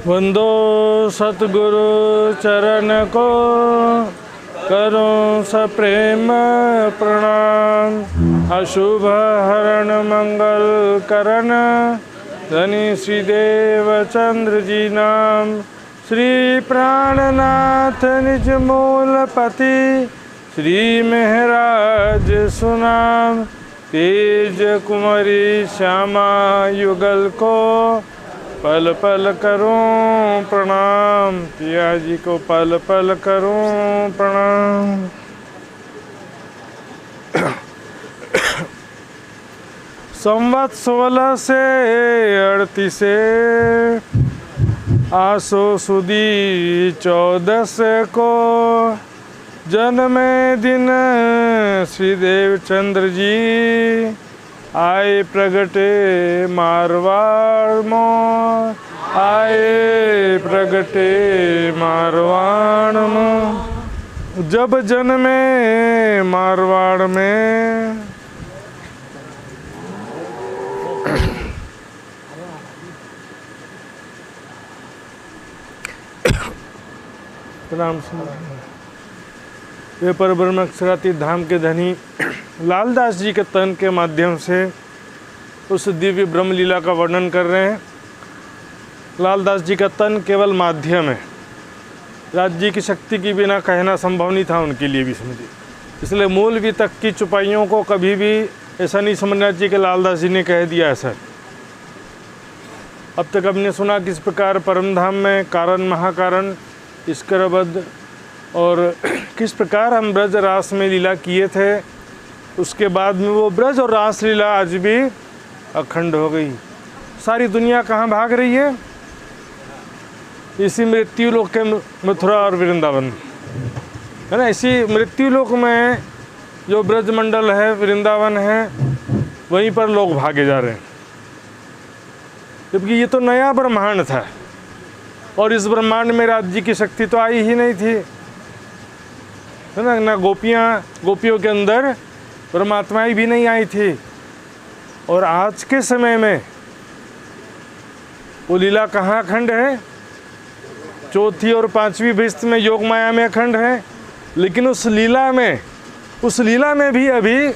वंदो सतगुरु चरण को, करूं सप्रेम प्रणाम। अशुभ हरण मंगल करण, धनी श्रीदेव चंद्र जी नाम। श्री प्राणनाथ निज मूलपति, श्री महराज सुनाम। तेज कुमारी श्यामा युगल को, पल पल करूं प्रणाम। पिया जी को पल पल करूं प्रणाम। संवत 16 से 38 आसो सुदी 14 को, जन्मे दिन श्रीदेव चंद्र जी आए प्रगटे मारवाड़ में। आए प्रगटे मारवाड़ में, जब जन्मे मारवाड़ में। वे पर ब्रह्म अक्षरातीत धाम के धनी लालदास जी के तन के माध्यम से उस दिव्य ब्रह्मलीला का वर्णन कर रहे हैं। लालदास जी का तन केवल माध्यम है, राज्य की शक्ति के बिना कहना संभव नहीं था उनके लिए भी समझिए। इसलिए मूल वितक की चुपाइयों को कभी भी ऐसा नहीं समझना चाहिए कि लालदास जी ने कह दिया ऐसा। अब तक हमने सुना किस प्रकार परमधाम में कारण महाकारण ईश्वरबद्ध और किस प्रकार हम ब्रज रास में लीला किए थे। उसके बाद में वो ब्रज और रास लीला आज भी अखंड हो गई। सारी दुनिया कहाँ भाग रही है? इसी मृत्यु लोक के मथुरा और वृंदावन है ना। इसी मृत्यु लोक में जो ब्रज मंडल है, वृंदावन है, वहीं पर लोग भागे जा रहे हैं। जबकि ये तो नया ब्रह्मांड था और इस ब्रह्मांड में राज्य की शक्ति तो आई ही नहीं थी, है ना। ना गोपियों के अंदर परमात्माएं भी नहीं आई थी। और आज के समय में वो लीला कहाँ अखंड है? चौथी और पांचवी भ्रष्ट में योग माया में अखंड है। लेकिन उस लीला में भी अभी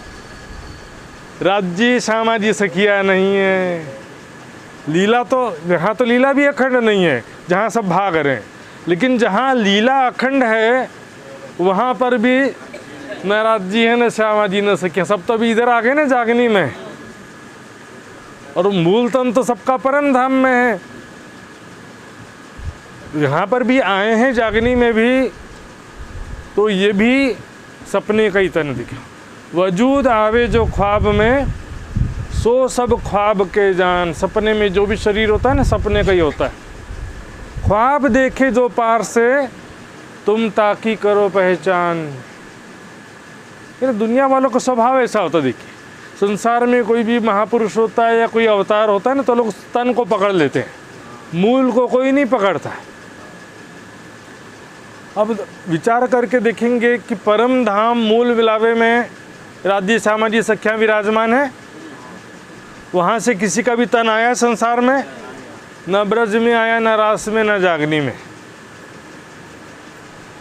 राज्य सामाजिक सखिया नहीं है। लीला तो यहाँ तो लीला भी अखंड नहीं है जहाँ सब भाग रहे हैं। लेकिन जहाँ लीला अखंड है वहाँ पर भी न राज्य है, न श्यामा जी, न सखिया। सब तो अभी इधर आ गए ना जागनी में। और मूल तन तो सबका परम धाम में है। यहाँ पर भी आए हैं जागनी में भी, तो ये भी सपने का ही तन दिखा। वजूद आवे जो ख्वाब में, सो सब ख्वाब के जान। सपने में जो भी शरीर होता है ना, सपने का ही होता है। ख्वाब देखे जो पार से, तुम ताकी करो पहचान। ये दुनिया वालों का स्वभाव ऐसा होता है। देखिए, संसार में कोई भी महापुरुष होता है या कोई अवतार होता है ना, तो लोग तन को पकड़ लेते हैं, मूल को कोई नहीं पकड़ता। अब विचार करके देखेंगे कि परम धाम मूल विलावे में राज्य सामाजिक सख्या विराजमान है। वहाँ से किसी का भी तन आया संसार में? न ब्रज में आया, न रास में, न जागनी में।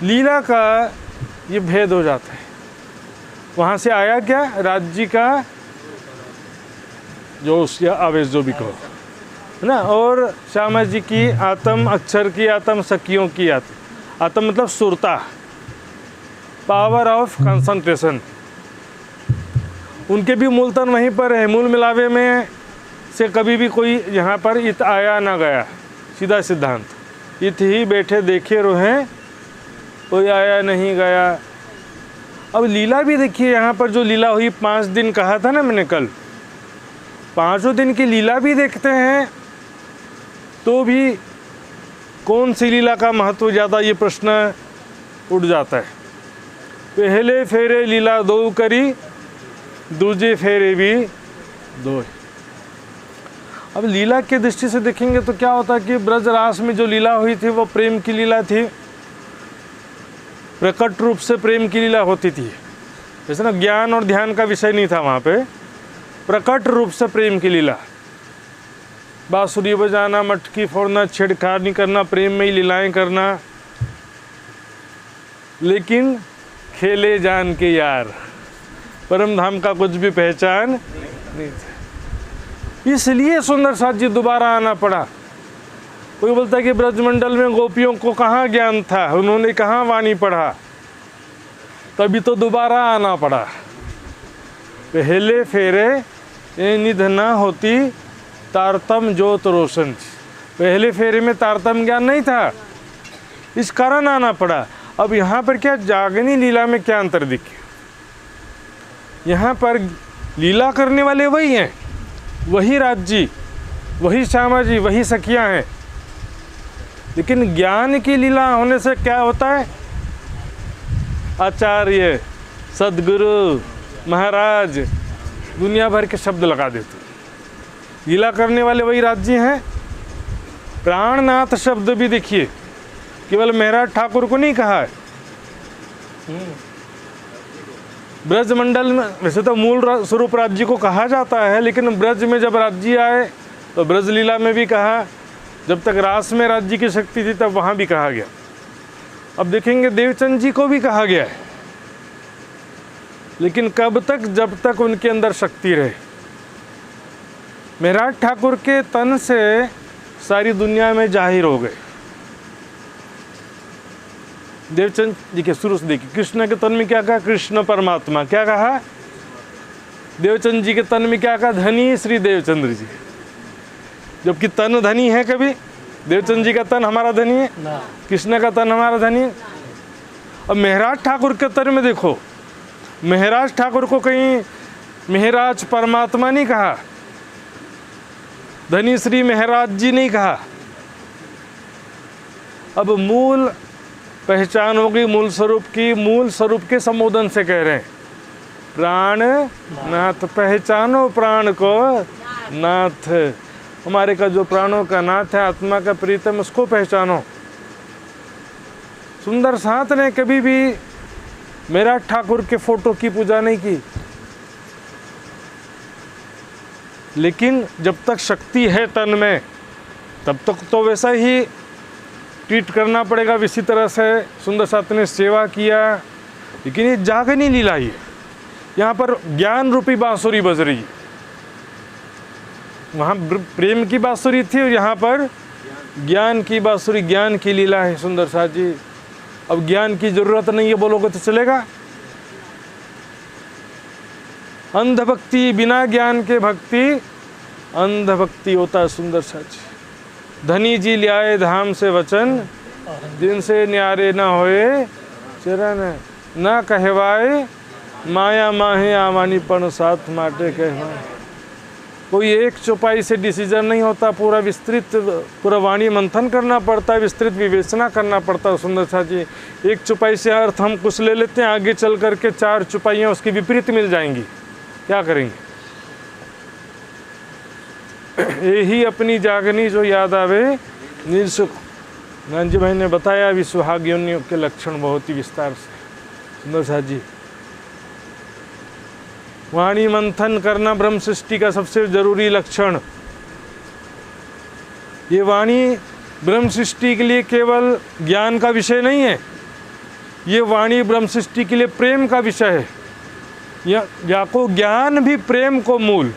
लीला का ये भेद हो जाता है। वहाँ से आया क्या? राज्य का जोश या आवेश, जो भी कहो, है ना। और श्यामा जी की आत्म अक्षर की, आत्म सखियों की आत्म मतलब सुरता, पावर ऑफ कंसंट्रेशन। उनके भी मूल तन वहीं पर है। मूल मिलावे में से कभी भी कोई यहाँ पर इत आया ना गया, सीधा सिद्धांत। इत ही बैठे देखे रोहें, कोई आया नहीं गया। अब लीला भी देखिए, यहाँ पर जो लीला हुई 5 दिन कहा था ना मैंने कल, 5 दिन की लीला भी देखते हैं तो भी कौन सी लीला का महत्व ज़्यादा, ये प्रश्न उठ जाता है। पहले फेरे लीला दो करी, दूजे फेरे भी दो। अब लीला की दृष्टि से देखेंगे तो क्या होता है कि ब्रज रास में जो लीला हुई थी वो प्रेम की लीला थी। प्रकट रूप से प्रेम की लीला होती थी। जैसे ना ज्ञान और ध्यान का विषय नहीं था वहाँ पे, प्रकट रूप से प्रेम की लीला। बांसुरी बजाना, मटकी फोड़ना, छेड़खानी करना, प्रेम में ही लीलाएं करना, लेकिन खेले जान के यार, परम धाम का कुछ भी पहचान नहीं था। इसलिए सुंदर साथ जी दोबारा आना पड़ा। कोई बोलता है कि ब्रजमंडल में गोपियों को कहाँ ज्ञान था, उन्होंने कहाँ वाणी पढ़ा, तभी तो दोबारा आना पड़ा। पहले फेरे ये निध ना होती तारतम ज्योत रोशन थी। पहले फेरे में तारतम ज्ञान नहीं था, इस कारण आना पड़ा। अब यहाँ पर क्या जागनी लीला में क्या अंतर दिखे? यहाँ पर लीला करने वाले वही हैं, वही राज जी, वही श्यामा जी, वही सखियाँ हैं, लेकिन ज्ञान की लीला होने से क्या होता है? आचार्य, सदगुरु, महाराज, दुनिया भर के शब्द लगा देते। लीला करने वाले वही राज जी हैं। प्राणनाथ शब्द भी देखिए, केवल महराज ठाकुर को नहीं कहा है। ब्रजमंडल में वैसे तो मूल स्वरूप राज्य को कहा जाता है, लेकिन ब्रज में जब राज्य आए तो ब्रज लीला में भी कहा। जब तक रास में राज्य की शक्ति थी तब वहाँ भी कहा गया। अब देखेंगे देवचंद जी को भी कहा गया है, लेकिन कब तक? जब तक उनके अंदर शक्ति रहे। महराज ठाकुर के तन से सारी दुनिया में जाहिर हो गए। देवचंद जी के शुरू से देखिए, कृष्ण के तन में क्या कहा? कृष्ण परमात्मा। क्या कहा? देवचंद जी के तन में क्या कहा? धनी श्री देवचंद्र जी। जबकि तन धनी है कभी? देवचंद जी का तन हमारा धनी है, कृष्ण का तन हमारा धनी है। अब महराज ठाकुर के तन में देखो, महराज ठाकुर को कहीं महराज परमात्मा नहीं कहा, धनी श्री महराज जी नहीं कहा। अब मूल पहचान होगी मूल स्वरूप की, मूल स्वरूप के संबोधन से कह रहे हैं, प्राण नाथ पहचानो प्राण को नाथ। हमारे का जो प्राणों का नाथ है, आत्मा का प्रीतम, उसको पहचानो। सुंदर साथ ने कभी भी महराज ठाकुर के फोटो की पूजा नहीं की, लेकिन जब तक शक्ति है तन में तब तक तो वैसा ही ट्रीट करना पड़ेगा। इसी तरह से सुंदर साथ ने सेवा किया, लेकिन ये जागनी लीला ही है। यहाँ पर ज्ञान रूपी बांसुरी बज रही है, वहाँ प्रेम की बांसुरी थी और यहाँ पर ज्ञान की बांसुरी, ज्ञान की लीला है सुंदर साथ जी। अब ज्ञान की जरूरत नहीं है बोलोगे तो चलेगा? अंध भक्ति, बिना ज्ञान के भक्ति अंध भक्ति होता है सुंदर साथ जी। धनी जी लियाए धाम से वचन, दिन से न्यारे न होए चरण, न कहवाए माया माहे आवानीपन साथ माटे कहवाए। कोई एक चौपाई से डिसीजन नहीं होता, पूरा विस्तृत, पूरा वाणी मंथन करना पड़ता है, विस्तृत विवेचना करना पड़ता है सुंदर साथ जी। एक चौपाई से अर्थ हम कुछ ले लेते हैं, आगे चल करके 4 चौपाइयाँ उसकी विपरीत मिल जाएंगी, क्या करेंगे? यही अपनी जागनी जो याद आवे निरसुख। गांधी भाई ने बताया अभी सुहागियों के लक्षण बहुत ही विस्तार से सुंदर साथ जी। वाणी मंथन करना ब्रह्म सृष्टि का सबसे जरूरी लक्षण। ये वाणी ब्रह्म सृष्टि के लिए केवल ज्ञान का विषय नहीं है, ये वाणी ब्रह्म सृष्टि के लिए प्रेम का विषय है। या को ज्ञान भी प्रेम को मूल।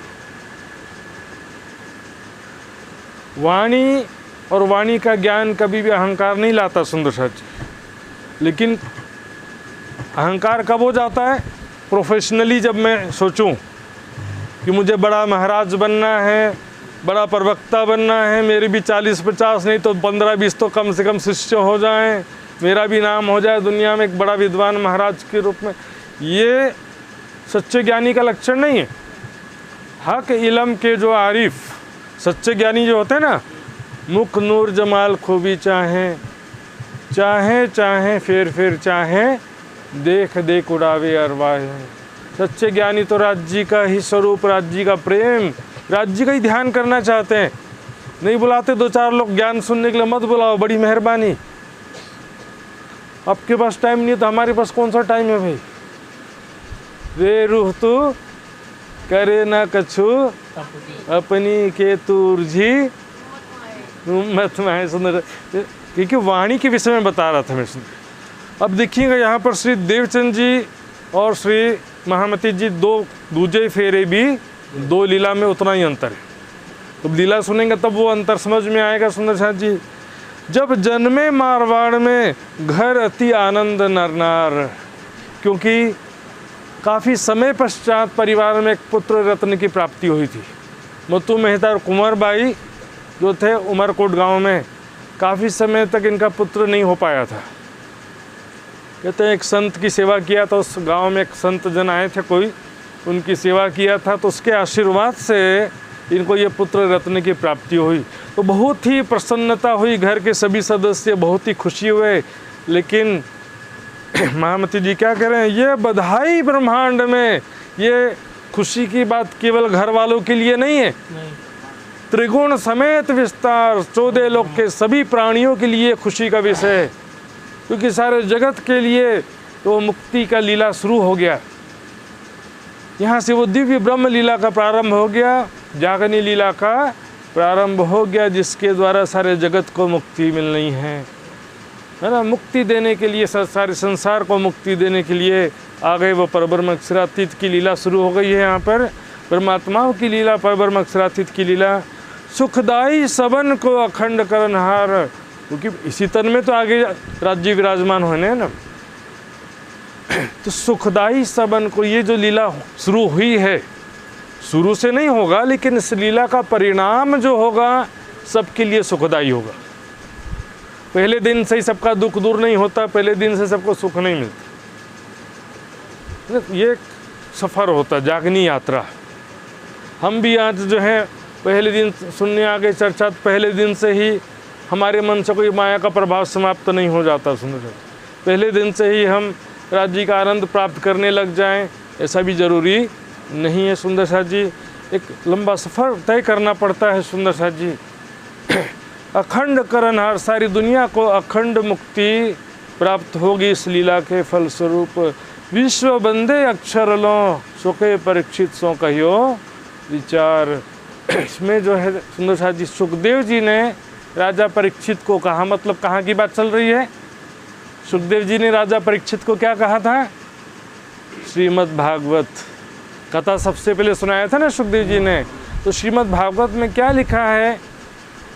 वाणी और वाणी का ज्ञान कभी भी अहंकार नहीं लाता सुंदर साथ जी। लेकिन अहंकार कब हो जाता है? प्रोफेशनली जब मैं सोचूं कि मुझे बड़ा महाराज बनना है, बड़ा प्रवक्ता बनना है, मेरे भी 40-50 नहीं तो 15-20 तो कम से कम शिष्य हो जाएं, मेरा भी नाम हो जाए दुनिया में एक बड़ा विद्वान महाराज के रूप में, ये सच्चे ज्ञानी का लक्षण नहीं है। हक इलम के जो आरिफ सच्चे ज्ञानी जो होते हैं ना, मुख नूर जमाल खूबी चाहें, चाहें चाहें फिर चाहें, देख देख उड़ावे अरवाह। सच्चे ज्ञानी तो राज्य का ही स्वरूप, राज्य का प्रेम, राज्य का ही ध्यान करना चाहते हैं। नहीं बुलाते 2-4 लोग ज्ञान सुनने के लिए, मत बुलाओ, बड़ी मेहरबानी। आपके पास टाइम नहीं है तो हमारे पास कौन सा टाइम है भाई? रे रूह तू करे न कछु अपनी के तुरझी मत माहे सुंदर, क्योंकि वाणी के विषय में बता रहा था मैं सुंदर। अब देखिएगा यहाँ पर श्री देवचंद जी और श्री महामती जी दो दूजे फेरे भी दो लीला में उतना ही अंतर है। तो लीला सुनेंगे तब वो अंतर समझ में आएगा सुंदर साथ जी। जब जन्मे मारवाड़ में घर अति आनंद नरनार, क्योंकि काफ़ी समय पश्चात परिवार में एक पुत्र रत्न की प्राप्ति हुई थी। मत्तू मेहता और कुंवर बाई जो थे उमरकोट गांव में, काफ़ी समय तक इनका पुत्र नहीं हो पाया था। कहते हैं एक संत की सेवा किया था, उस गांव में एक संत जन आए थे कोई, उनकी सेवा किया था, तो उसके आशीर्वाद से इनको ये पुत्र रत्न की प्राप्ति हुई। तो बहुत ही प्रसन्नता हुई, घर के सभी सदस्य बहुत ही खुशी हुए। लेकिन महामती जी क्या कह रहे हैं, ये बधाई ब्रह्मांड में, ये खुशी की बात केवल घर वालों के लिए नहीं है, त्रिगुण समेत विस्तार 14 लोक के सभी प्राणियों के लिए खुशी का विषय है, क्योंकि सारे जगत के लिए तो मुक्ति का लीला शुरू हो गया। यहाँ से वो दिव्य ब्रह्म लीला का प्रारंभ हो गया, जागनी लीला का प्रारंभ हो गया, जिसके द्वारा सारे जगत को मुक्ति मिलनी है ना। मुक्ति देने के लिए, सारे संसार को मुक्ति देने के लिए आ गए वो परब्रह्म अक्षरातीत की लीला शुरू हो गई है। यहाँ पर परमात्माओं की लीला, परब्रह्म अक्षरातीत की लीला। सुखदाई सबन को अखंड करनहार, क्योंकि इसी तन में तो आगे राज्य विराजमान होने ना। तो सुखदाई सबन को, ये जो लीला शुरू हुई है, शुरू से नहीं होगा, लेकिन इस लीला का परिणाम जो होगा सबके लिए सुखदाई होगा। पहले दिन से ही सबका दुख दूर नहीं होता, पहले दिन से सबको सुख नहीं मिलता। ये सफ़र होता, जागनी यात्रा। हम भी आज जो है पहले दिन सुनने आ गए चर्चा, पहले दिन से ही हमारे मन से कोई माया का प्रभाव समाप्त नहीं हो जाता। सुंदर, पहले दिन से ही हम राज्य का आनंद प्राप्त करने लग जाएं, ऐसा भी ज़रूरी नहीं है सुंदर साथ जी। एक लंबा सफ़र तय करना पड़ता है सुंदर साथ जी। अखंड करनहार, सारी दुनिया को अखंड मुक्ति प्राप्त होगी इस लीला के फलस्वरूप। विश्व बंदे अक्षर लो, सुखे परीक्षित सो कहियो विचार। इसमें जो है सुंदर साथ जी, सुखदेव जी ने राजा परीक्षित को कहा, मतलब कहाँ की बात चल रही है? सुखदेव जी ने राजा परीक्षित को क्या कहा था? श्रीमद् भागवत कथा सबसे पहले सुनाया था ना सुखदेव जी ने। तो श्रीमद् भागवत में क्या लिखा है,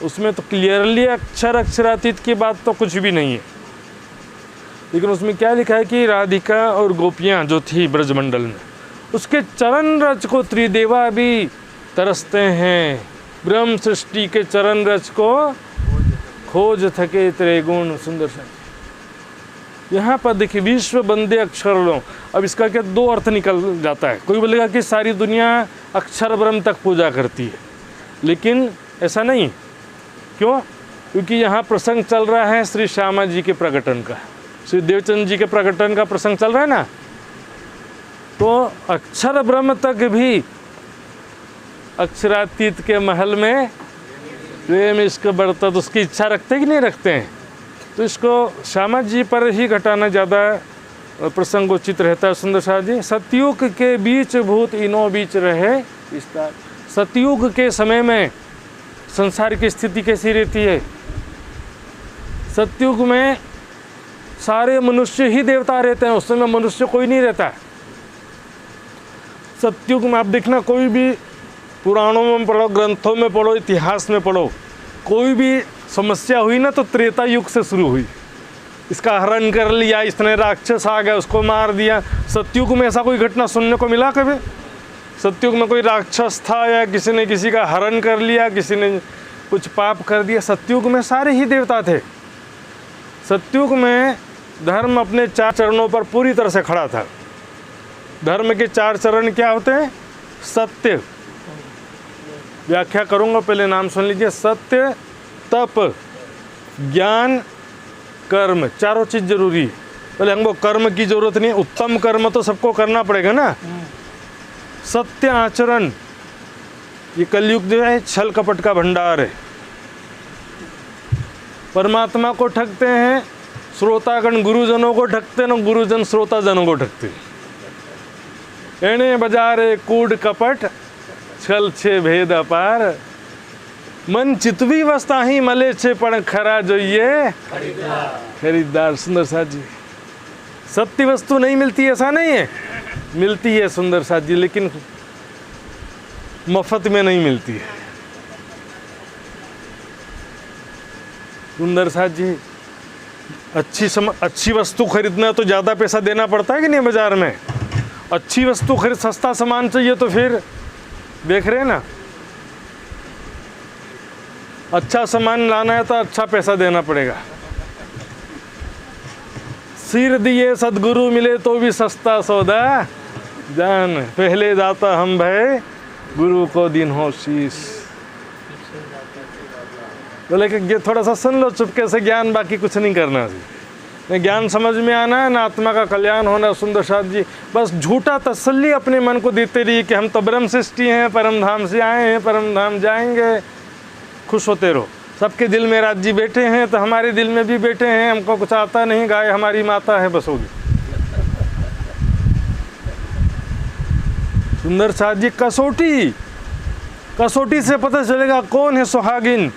उसमें तो क्लियरली अक्षरातीत की बात तो कुछ भी नहीं है, लेकिन उसमें क्या लिखा है कि राधिका और गोपियाँ जो थी ब्रजमंडल में, उसके चरण रज को त्रिदेवा भी तरसते हैं। ब्रह्म सृष्टि के चरण रज को खोज थके त्रिगुण। सुंदर सा यहाँ पर देखिए, विश्व बंदे अक्षर लो। अब इसका क्या दो अर्थ निकल जाता है। कोई बोलेगा कि सारी दुनिया अक्षर ब्रह्म तक पूजा करती है, लेकिन ऐसा नहीं। क्यों? क्योंकि यहाँ प्रसंग चल रहा है श्री श्यामा जी के प्रकटन का, श्री देवचंद जी के प्रकटन का प्रसंग चल रहा है ना। तो अक्षर ब्रह्म तक भी अक्षरातीत के महल में प्रेम इश्क बढ़ता, तो उसकी इच्छा रखते कि नहीं रखते हैं। तो इसको श्यामा जी पर ही घटाना ज़्यादा प्रसंगोचित रहता है सुंदर साथ जी। सतयुग के बीच भूत इनो बीच रहे विस्तार। सतयुग के समय में संसार की स्थिति कैसी रहती है? सतयुग में सारे मनुष्य ही देवता रहते हैं, उस समय मनुष्य कोई नहीं रहता है। सतयुग में आप देखना, कोई भी पुराणों में पढ़ो, ग्रंथों में पढ़ो, इतिहास में पढ़ो, कोई भी समस्या हुई ना तो त्रेता युग से शुरू हुई। इसका हरण कर लिया, इसने राक्षस आ गया उसको मार दिया। सतयुग में ऐसा कोई घटना सुनने को मिला कभी? सतयुग में कोई राक्षस था या किसी ने किसी का हरण कर लिया, किसी ने कुछ पाप कर दिया? सतयुग में सारे ही देवता थे। सतयुग में धर्म अपने 4 चरणों पर पूरी तरह से खड़ा था। धर्म के 4 चरण क्या होते हैं? सत्य, व्याख्या करूंगा, पहले नाम सुन लीजिए। सत्य, तप, ज्ञान, कर्म, चारों चीज़ जरूरी है। पहले हमको कर्म की जरूरत नहीं है, उत्तम कर्म तो सबको करना पड़ेगा ना। सत्य आचरण, ये कलयुग जो है छल कपट का भंडार है। परमात्मा को ठगते हैं, श्रोतागण गुरुजनों को ठगते हैं, गुरुजन श्रोताजनों को ठगते हैं। एणे बजारे कूड़ कपट छल छे भेद अपार मन चितवी वस्ता ही मले छे पण खरा जोइए खरीदार। सुंदर साथ जी, सत्य वस्तु नहीं मिलती ऐसा नहीं है, मिलती है सुंदर साथ जी, लेकिन मफत में नहीं मिलती है। सुंदर साथ जी, अच्छी वस्तु खरीदना तो ज़्यादा पैसा देना पड़ता है कि नहीं बाजार में। अच्छी वस्तु खरीद, सस्ता सामान चाहिए तो फिर देख रहे हैं ना, अच्छा सामान लाना है तो अच्छा पैसा देना पड़ेगा। सिर दिए सदगुरु मिले तो भी सस्ता सौदा जान, पहले दाता हम भय गुरु को दिन हो शीश। बोले कि ये थोड़ा सा सुन लो चुपके से ज्ञान, बाकी कुछ नहीं करना जी। ज्ञान समझ में आना है ना, आत्मा का कल्याण होना। सुंदर साथ जी, बस झूठा तसल्ली अपने मन को देते रहिए कि हम तो ब्रह्म सृष्टि हैं, परम धाम से आए हैं, परम धाम जाएंगे, खुश होते रहो। सबके दिल में राज जी बैठे हैं तो हमारे दिल में भी बैठे हैं, हमको कुछ आता नहीं, गाय हमारी माता है, बस होगी। सुंदर साथ जी, कसौटी से पता चलेगा कौन है सुहागिन।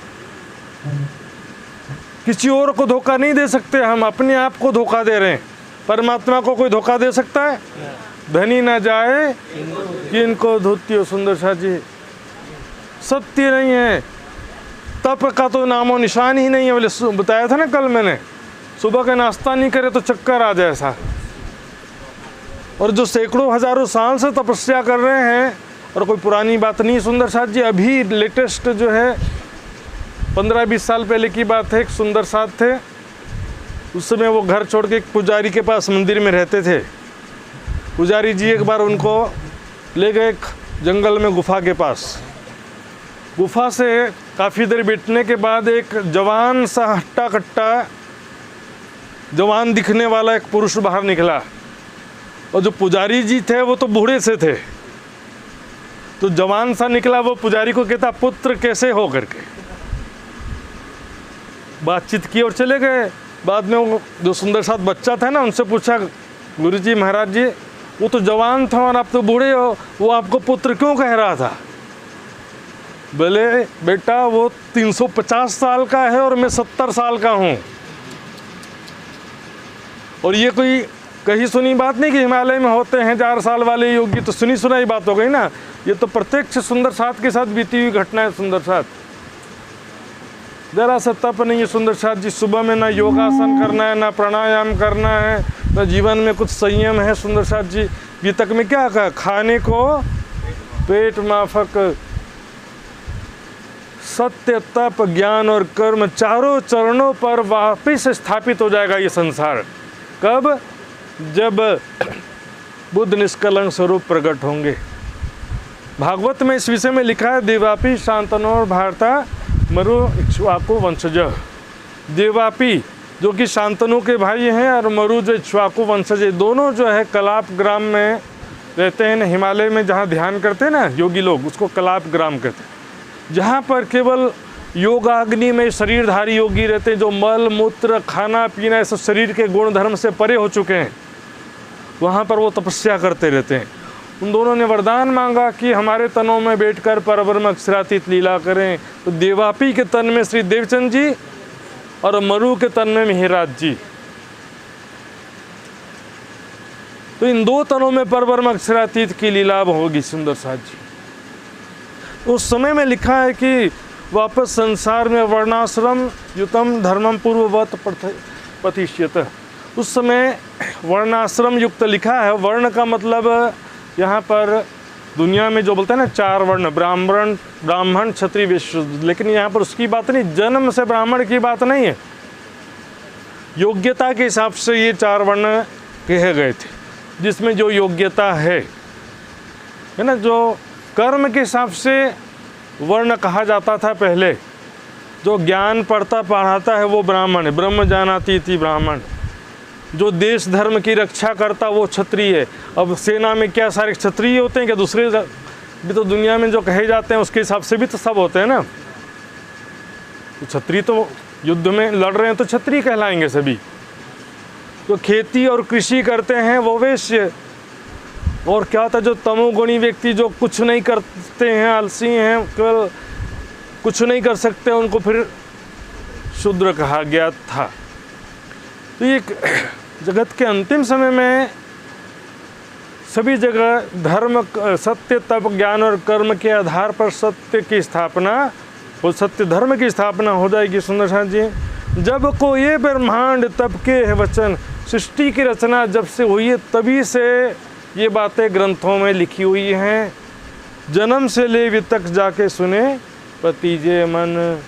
किसी और को धोखा नहीं दे सकते हम, अपने आप को धोखा दे रहे हैं। परमात्मा को कोई धोखा दे सकता है? धनी ना जाए किनको धोतियो। सुंदर साथ जी, सत्य नहीं है, तप का तो नामो निशान ही नहीं है। बोले बताया था ना कल मैंने, सुबह का नाश्ता नहीं करे तो चक्कर आ जाए ऐसा। और जो सैकड़ों हजारों साल से तपस्या कर रहे हैं, और कोई पुरानी बात नहीं सुंदर साथ जी, अभी लेटेस्ट जो है 15-20 साल पहले की बात है। एक सुंदर साथ थे, उस समय वो घर छोड़ के एक पुजारी के पास मंदिर में रहते थे। पुजारी जी एक बार उनको ले गए जंगल में, गुफा के पास। गुफा से काफ़ी देर बैठने के बाद एक जवान सा हट्टा कट्टा जवान दिखने वाला एक पुरुष बाहर निकला। और जो पुजारी जी थे वो तो बूढ़े से थे, तो जवान सा निकला। वो पुजारी को कहता, पुत्र कैसे हो करके बातचीत की और चले गए। बाद में वो जो सुंदर साथ बच्चा था ना, उनसे पूछा, गुरुजी महाराज जी, वो तो जवान था और आप तो बूढ़े हो, वो आपको पुत्र क्यों कह रहा था? बोले बेटा वो 350 साल का है और मैं 70 साल का हूँ। और ये कोई कहीं सुनी बात नहीं कि हिमालय में होते हैं 4 साल वाले योगी, तो सुनी सुनाई बात हो गई ना। ये तो प्रत्यक्ष सुंदर साथ के साथ बीती हुई घटना है। सुंदर साथ जरा सा तप नहीं है सुंदर साथ जी, सुबह में ना योगासन करना है, ना प्राणायाम करना है, ना जीवन में कुछ संयम है। सुंदर साथ जी, गीतक में क्या कहा, खाने को पेट माफक, सत्य तप ज्ञान और कर्म चारों चरणों पर वापिस स्थापित हो जाएगा ये संसार। कब? जब बुद्ध निष्कलंक स्वरूप प्रकट होंगे। भागवत में इस विषय में लिखा है, देवापी शांतनोर भारता मरु इक्ष्वाकु वंशज। देवापी जो कि शांतनु के भाई हैं, और मरु जो इक्ष्वाकु वंशज, दोनों जो है कलाप ग्राम में रहते हैं। हिमालय में जहाँ ध्यान करते हैं ना योगी लोग, उसको कलाप ग्राम कहते हैं। जहाँ पर केवल योगाग्नि में शरीरधारी योगी रहते हैं, जो मल मूत्र खाना पीना ऐसे शरीर के गुण धर्म से परे हो चुके हैं, वहाँ पर वो तपस्या करते रहते हैं। उन दोनों ने वरदान मांगा कि हमारे तनों में बैठकर परब्रह्म अक्षरातीत लीला करें। तो देवापी के तन में श्री देवचंद जी और मरु के तन में मिहिराज जी, तो इन 2 तनों में परब्रह्म अक्षरातीत की लीला होगी। सुंदर साथ जी, उस समय में लिखा है कि वापस संसार में वर्णाश्रम युतम धर्मम पूर्ववत प्रतिष्ठित। उस समय वर्णाश्रम युक्त लिखा है। वर्ण का मतलब यहाँ पर दुनिया में जो बोलते हैं ना 4 वर्ण, ब्राह्मण क्षत्रिय वैश्य, लेकिन यहाँ पर उसकी बात नहीं, जन्म से ब्राह्मण की बात नहीं है। योग्यता के हिसाब से ये 4 वर्ण कहे गए थे, जिसमें जो योग्यता है ना, जो कर्म के हिसाब से वर्ण कहा जाता था पहले। जो ज्ञान पढ़ता पढ़ाता है वो ब्राह्मण है, ब्रह्म जानाति इति ब्राह्मण। जो देश धर्म की रक्षा करता वो क्षत्रिय है। अब सेना में क्या सारे क्षत्रिय होते हैं क्या? दूसरे भी तो दुनिया में जो कहे जाते हैं उसके हिसाब से भी तो सब होते हैं ना। तो क्षत्रिय तो युद्ध में लड़ रहे हैं तो क्षत्रिय कहलाएंगे सभी। तो खेती और कृषि करते हैं वो वैश्य। और क्या होता है, जो तमोगुणी व्यक्ति जो कुछ नहीं करते हैं, आलसी हैं, केवल कुछ नहीं कर सकते, उनको फिर शूद्र कहा गया था। तो ये जगत के अंतिम समय में सभी जगह धर्म, सत्य, तप, ज्ञान और कर्म के आधार पर सत्य की स्थापना और सत्य धर्म की स्थापना हो जाएगी। सुंदर साथ जी, जब को ये ब्रह्मांड तब के है वचन, सृष्टि की रचना जब से हुई है तभी से ये बातें ग्रंथों में लिखी हुई हैं। जन्म से ले वी तक जाके सुने पतिजे मन।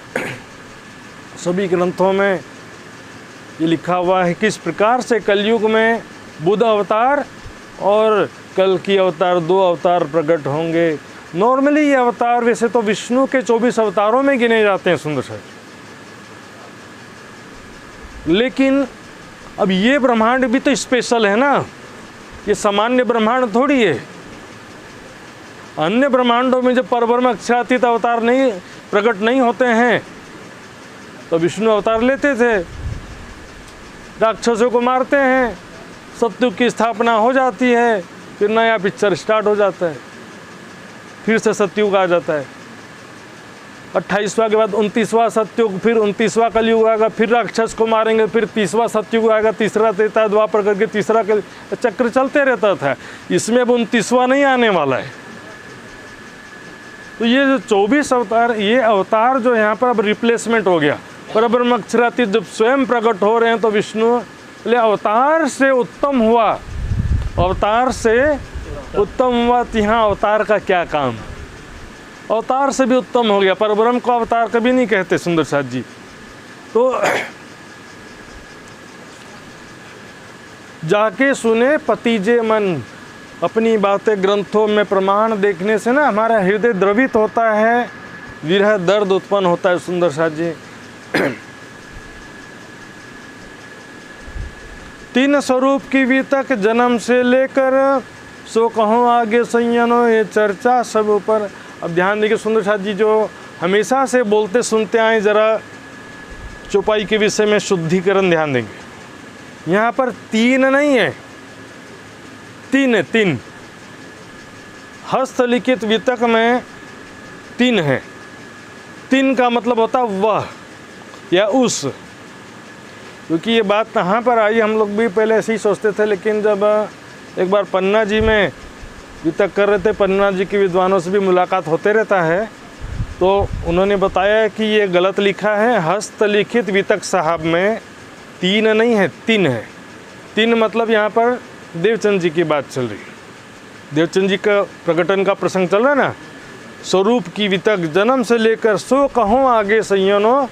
सभी ग्रंथों में ये लिखा हुआ है किस प्रकार से कलयुग में बुद्ध अवतार और कल की अवतार, 2 अवतार प्रकट होंगे। नॉर्मली ये अवतार वैसे तो विष्णु के 24 अवतारों में गिने जाते हैं सुंदर साहब, लेकिन अब ये ब्रह्मांड भी तो स्पेशल है ना, ये सामान्य ब्रह्मांड थोड़ी है। अन्य ब्रह्मांडों में जब परब्रह्म अक्षरातीत अवतार नहीं प्रकट नहीं होते हैं तो विष्णु अवतार लेते थे, राक्षसों को मारते हैं, सत्युग की स्थापना हो जाती है, फिर नया पिक्चर स्टार्ट हो जाता है, फिर से सत्युग आ जाता है। 28वां के बाद 29वां सत्युग, फिर 29वां कलयुग आएगा, फिर राक्षस को मारेंगे, फिर 30वां सत्युग आएगा, तीसरा त्रेता द्वापर करके तीसरा चक्र चलते रहता था। इसमें अब 29वां नहीं आने वाला है। तो ये जो 24 अवतार, ये अवतार जो यहाँ पर अब रिप्लेसमेंट हो गया। परब्रह्म अक्षरातीत जब स्वयं प्रकट हो रहे हैं तो विष्णु अवतार से उत्तम हुआ, अवतार से उत्तम हुआ। तो यहाँ अवतार का क्या काम, अवतार से भी उत्तम हो गया। परब्रह्म को अवतार कभी नहीं कहते सुंदर साथ जी। तो जाके सुने पतिजे मन, अपनी बातें ग्रंथों में प्रमाण देखने से ना हमारा हृदय द्रवित होता है, विरह दर्द उत्पन्न होता है सुंदर साथ जी। 3 स्वरूप की वितक जन्म से लेकर सो कहो आगे संयनो, ये चर्चा सब ऊपर। अब ध्यान देखिए सुंदर साथ जी, जो हमेशा से बोलते सुनते आए, जरा चौपाई के विषय में शुद्धिकरण ध्यान देंगे। यहाँ पर 3 नहीं है, 3 है, 3। हस्तलिखित वितक में 3 है। 3 का मतलब होता वह या उस, क्योंकि ये बात कहाँ पर आई, हम लोग भी पहले ऐसे ही सोचते थे, लेकिन जब एक बार पन्ना जी में वितक कर रहे थे, पन्ना जी के विद्वानों से भी मुलाकात होते रहता है, तो उन्होंने बताया कि ये गलत लिखा है। हस्तलिखित वितक साहब में 3 नहीं है, 3 है। 3 मतलब यहाँ पर देवचंद जी की बात चल रही है, देवचंद जी का प्रकटन का प्रसंग चल रहा है ना। स्वरूप की वितक जन्म से लेकर सो कहो आगे संयनो,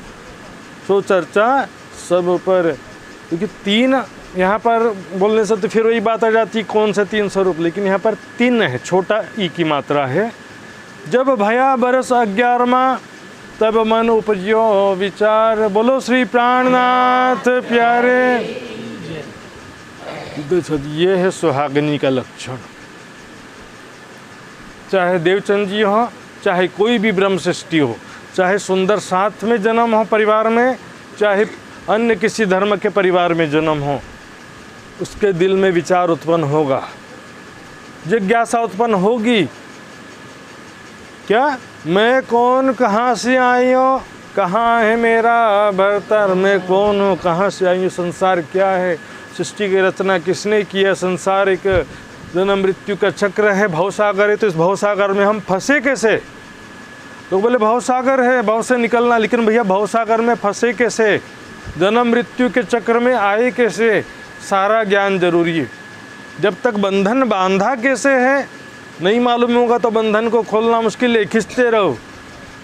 सो चर्चा सब पर। क्योंकि 3 यहाँ पर बोलने से तो फिर वही बात आ जाती कौन से 3 स्वरूप, लेकिन यहाँ पर 3 है, छोटा ई की मात्रा है। जब भया बरस 11वां तब मन उपजो विचार, बोलो श्री प्राणनाथ प्यारे। ये है सुहागनी का लक्षण। चाहे देवचंद जी हो, चाहे कोई भी ब्रह्म सृष्टि हो, चाहे सुंदर साथ में जन्म हो परिवार में, चाहे अन्य किसी धर्म के परिवार में जन्म हो, उसके दिल में विचार उत्पन्न होगा, जिज्ञासा उत्पन्न होगी। क्या मैं कौन, कहाँ से आई हूँ, कहाँ है मेरा भरतर, मैं कौन हूँ, कहाँ से आई हूँ, संसार क्या है, सृष्टि की रचना किसने की है, संसार एक जन्म मृत्यु का चक्र है, भवसागर है। तो इस भवसागर में हम फंसे कैसे? तो बोले भवसागर है, भव से निकलना, लेकिन भैया भवसागर में फंसे कैसे, जन्म मृत्यु के चक्र में आए कैसे, सारा ज्ञान जरूरी है। जब तक बंधन बांधा कैसे है नहीं मालूम होगा तो बंधन को खोलना मुश्किल है, खींचते रहो।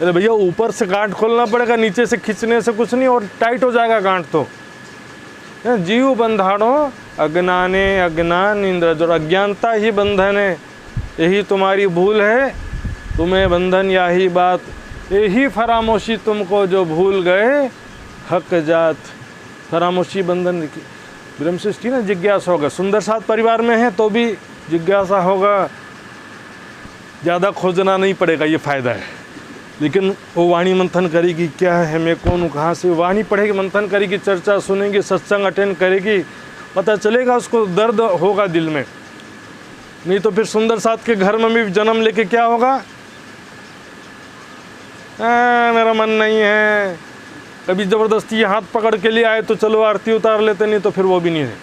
अरे भैया ऊपर से गांठ खोलना पड़ेगा, नीचे से खींचने से कुछ नहीं, और टाइट हो जाएगा गांठ। तो जीव बंधाड़ो अज्ञाने अज्ञान इंद्र, जो अज्ञानता ही बंधन है, यही तुम्हारी भूल है, तुम्हें बंधन यही बात, यही फरामोशी तुमको जो भूल गए हक जात। फरामोशी बंधन की ब्रह्म सृष्टि ना, जिज्ञासा होगा। सुंदर साथ परिवार में है तो भी जिज्ञासा होगा, ज़्यादा खोजना नहीं पड़ेगा, ये फ़ायदा है। लेकिन वो वाणी मंथन करेगी, क्या है, मैं कौन हूँ, कहाँ से, वाणी पढ़ेगी, मंथन करेगी, चर्चा सुनेगी, सत्संग अटेंड करेगी, पता चलेगा, उसको दर्द होगा दिल में। नहीं तो फिर सुंदर साथ के घर में भी जन्म लेके क्या होगा, मेरा मन नहीं है, कभी ज़बरदस्ती हाथ पकड़ के लिए आए तो चलो आरती उतार लेते, नहीं तो फिर वो भी नहीं है।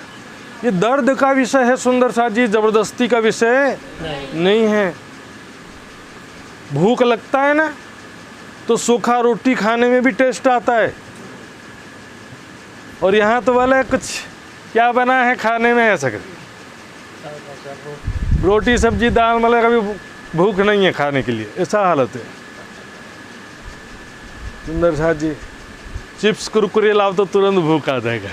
ये दर्द का विषय है सुंदर साथ जी, ज़बरदस्ती का विषय नहीं है। भूख लगता है ना तो सूखा रोटी खाने में भी टेस्ट आता है, और यहाँ तो वाला कुछ क्या बना है खाने में, ऐसा कर रोटी सब्जी दाल वाला कभी भूख नहीं है खाने के लिए, ऐसा हालत है। सुंदर साथ जी चिप्स कुरकुरे लाओ तो तुरंत भूख आ जाएगा।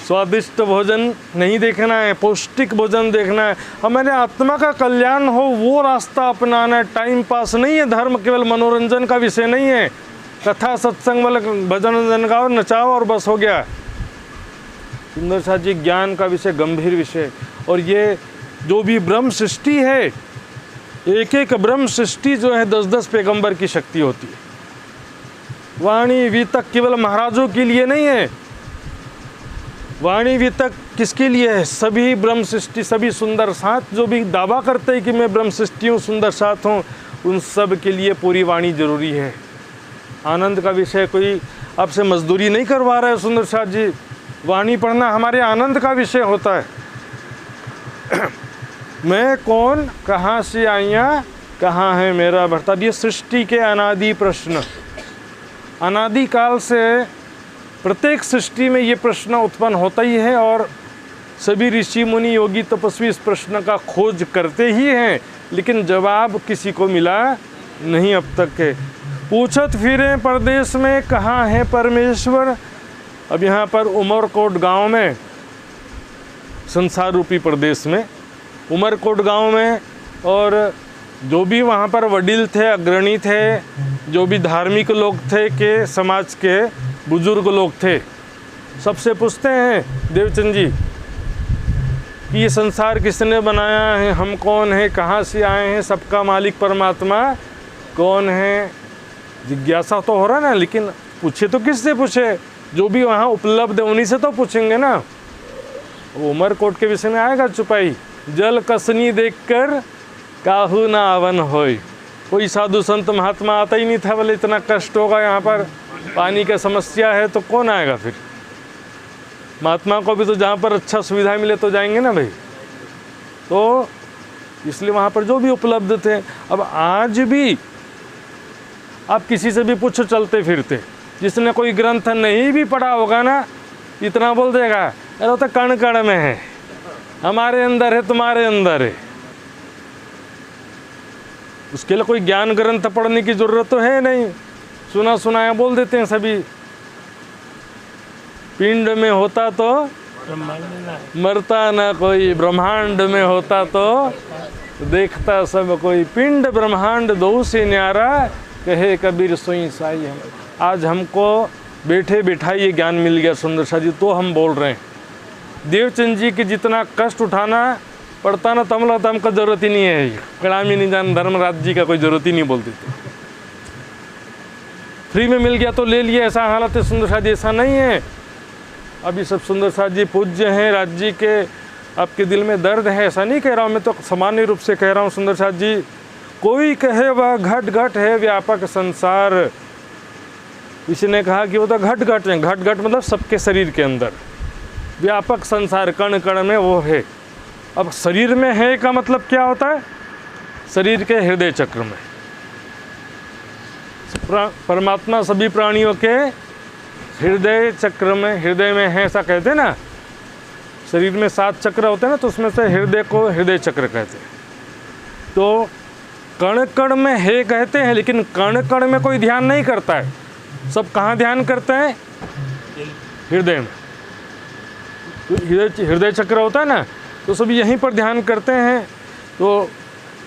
स्वादिष्ट भोजन नहीं देखना है, पौष्टिक भोजन देखना है, हमारे आत्मा का कल्याण हो वो रास्ता अपनाना है। टाइम पास नहीं है, धर्म केवल मनोरंजन का विषय नहीं है, कथा सत्संग वाले भजन वजन गाओ नचाओ और बस हो गया। सुंदर साथ जी ज्ञान का विषय गंभीर विषय, और ये जो भी ब्रह्म सृष्टि है, एक एक ब्रह्म सृष्टि जो है 10-10 पैगंबर की शक्ति होती है। वाणी वितक केवल महाराजों के लिए नहीं है, वाणी वितक किसके लिए है, सभी ब्रह्म सृष्टि, सभी सुंदर साथ जो भी दावा करते हैं कि मैं ब्रह्म सृष्टि हूँ, सुंदर साथ हूँ, उन सब के लिए पूरी वाणी जरूरी है। आनंद का विषय कोई आपसे मजदूरी नहीं करवा रहा है सुंदर साथ जी, वाणी पढ़ना हमारे आनंद का विषय होता है। मैं कौन, कहाँ से आया, कहाँ है मेरा भरता, ये सृष्टि के अनादि प्रश्न, अनादि काल से प्रत्येक सृष्टि में ये प्रश्न उत्पन्न होता ही है, और सभी ऋषि मुनि योगी तपस्वी इस प्रश्न का खोज करते ही हैं, लेकिन जवाब किसी को मिला नहीं अब तक है। पूछत फिरे परदेश में कहाँ है परमेश्वर। अब यहाँ पर उमरकोट गांव में, संसार रूपी प्रदेश में, उमरकोट गांव में, और जो भी वहाँ पर वडील थे, अग्रणी थे, जो भी धार्मिक लोग थे, के समाज के बुजुर्ग लोग थे, सबसे पूछते हैं देवचंद जी कि ये संसार किसने बनाया है, हम कौन है, कहाँ से आए हैं, सबका मालिक परमात्मा कौन है। जिज्ञासा तो हो रहा ना, लेकिन पूछे तो किससे पूछे, जो भी वहाँ उपलब्ध है उन्हीं से तो पूछेंगे ना। उमरकोट के विषय में आएगा चुपाई, जल कसनी देखकर काहू ना आवन होय। कोई साधु संत महात्मा आता ही नहीं था, बोले इतना कष्ट होगा यहाँ पर, पानी का समस्या है, तो कौन आएगा फिर। महात्मा को भी तो जहाँ पर अच्छा सुविधा मिले तो जाएंगे ना भाई, तो इसलिए वहाँ पर जो भी उपलब्ध थे। अब आज भी आप किसी से भी पूछो चलते फिरते, जिसने कोई ग्रंथ नहीं भी पढ़ा होगा ना, इतना बोल देगा, अरे तो कण कण में है, हमारे अंदर है, तुम्हारे अंदर है। उसके लिए कोई ज्ञान ग्रंथ पढ़ने की जरूरत तो है नहीं, सुना सुनाया बोल देते हैं सभी। पिंड में होता तो मरता ना कोई, ब्रह्मांड में होता तो देखता सब कोई, पिंड ब्रह्मांड दो से न्यारा, कहे कबीर सोई साई। हम आज हमको बैठे बैठाई ये ज्ञान मिल गया सुंदर साथ जी, तो हम बोल रहे हैं। देवचंद जी की जितना कष्ट उठाना पड़ता ना, तमला तम का जरूरत ही नहीं है, कड़ामी नहीं जान धर्मराज जी का कोई ज़रूरत ही नहीं बोलते थे। फ्री में मिल गया तो ले लिया, ऐसा हालत है सुंदर साथ जी, ऐसा नहीं है। अभी सब सुंदर साथ जी पूज्य हैं, राज जी के, आपके दिल में दर्द है, ऐसा नहीं कह रहा हूँ मैं, तो सामान्य रूप से कह रहा हूँ सुंदर साथ जी। कोई कहे वह घट घट है व्यापक संसार, किसी ने कहा कि वो तो घट घट है, घट घट मतलब सबके शरीर के अंदर, व्यापक संसार कण कण में वो है। अब शरीर में है का मतलब क्या होता है, शरीर के हृदय चक्र में परमात्मा सभी प्राणियों के हृदय चक्र में, हृदय में है ऐसा कहते हैं ना। शरीर में 7 चक्र होते हैं ना, तो उसमें से हृदय को हृदय चक्र कहते हैं। तो कण कण में है कहते हैं, लेकिन कण कण में कोई ध्यान नहीं करता है, सब कहाँ ध्यान करते हैं, हृदय में। तो हृदय चक्र होता है ना, तो सभी यहीं पर ध्यान करते हैं। तो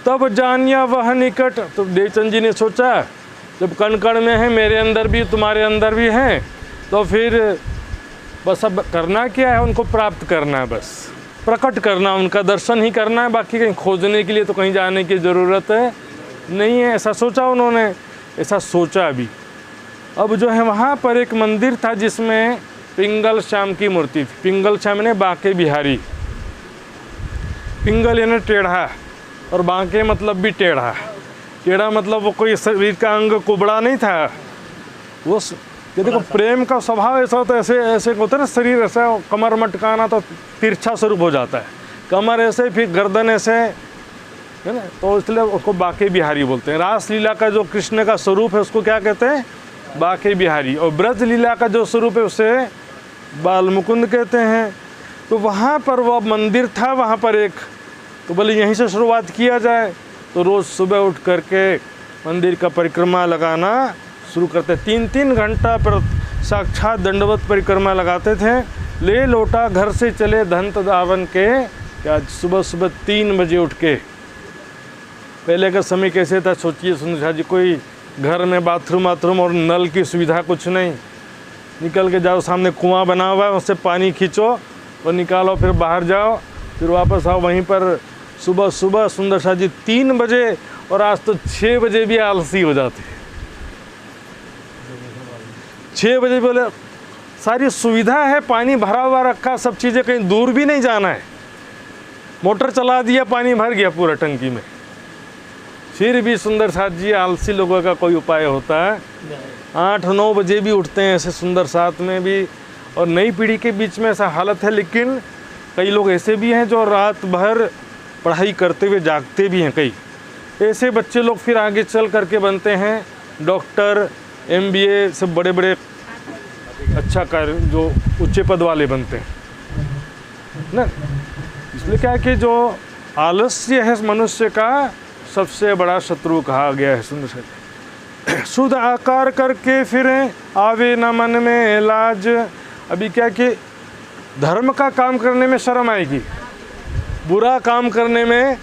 तब जानिया वह निकट, तो देवचंद जी ने सोचा जब कण कण में है, मेरे अंदर भी तुम्हारे अंदर भी हैं, तो फिर बस अब करना क्या है, उनको प्राप्त करना है, बस प्रकट करना, उनका दर्शन ही करना है, बाकी कहीं खोजने के लिए तो कहीं जाने की ज़रूरत नहीं है। ऐसा सोचा उन्होंने, ऐसा सोचा भी। अब जो है वहाँ पर एक मंदिर था जिसमें पिंगल श्याम की मूर्ति थी। पिंगल श्याम ने बांके बिहारी, पिंगल यानी टेढ़ा, और बांके मतलब भी टेढ़ा। टेढ़ा मतलब वो कोई शरीर का अंग कुबड़ा नहीं था। वो ये देखो प्रेम का स्वभाव ऐसा होता है, ऐसे ऐसे होता है ना, शरीर ऐसा कमर मटकाना तो तिरछा स्वरूप हो जाता है, कमर ऐसे फिर गर्दन ऐसे, है ना, तो इसलिए उसको बाके बिहारी बोलते हैं। रास लीला का जो कृष्ण का स्वरूप है उसको क्या कहते हैं? बाके बिहारी। और ब्रज लीला का जो स्वरूप है उसे बाल मुकुंद कहते हैं। तो वहाँ पर वो मंदिर था, वहाँ पर एक, तो बोले यहीं से शुरुआत किया जाए। तो रोज़ सुबह उठ करके मंदिर का परिक्रमा लगाना शुरू करते, 3-3 घंटा पर साक्षात दंडवत परिक्रमा लगाते थे। ले लोटा घर से चले धंत दावन के, क्या सुबह सुबह 3 बजे उठ के। पहले का समय कैसे था सोचिए सुंदर जी, कोई घर में बाथरूम और नल की सुविधा कुछ नहीं, निकल के जाओ, सामने कुआं बना हुआ है, उससे पानी खींचो और निकालो, फिर बाहर जाओ, फिर वापस आओ। वहीं पर सुबह सुबह सुंदर शाह जी 3 बजे, और आज तो 6 बजे भी आलसी हो जाते। 6 बजे बोले सारी सुविधा है, पानी भरा हुआ रखा, सब चीज़ें, कहीं दूर भी नहीं जाना है, मोटर चला दिया, पानी भर गया पूरा टंकी में। फिर भी सुंदर साथ जी आलसी लोगों का कोई उपाय होता है? 8-9 बजे भी उठते हैं ऐसे सुंदर साथ में भी। और नई पीढ़ी के बीच में ऐसा हालत है, लेकिन कई लोग ऐसे भी हैं जो रात भर पढ़ाई करते हुए जागते भी हैं। कई ऐसे बच्चे लोग फिर आगे चल करके बनते हैं डॉक्टर, MBA से बड़े बड़े अच्छा कार्य, जो ऊंचे पद वाले बनते हैं ना। इसलिए क्या है कि जो आलस्य है मनुष्य का सबसे बड़ा शत्रु कहा गया है। सुंदर से शुद्ध आकार करके फिर आवे न मन में लाज। अभी क्या कि धर्म का काम करने में शर्म आएगी, बुरा काम करने में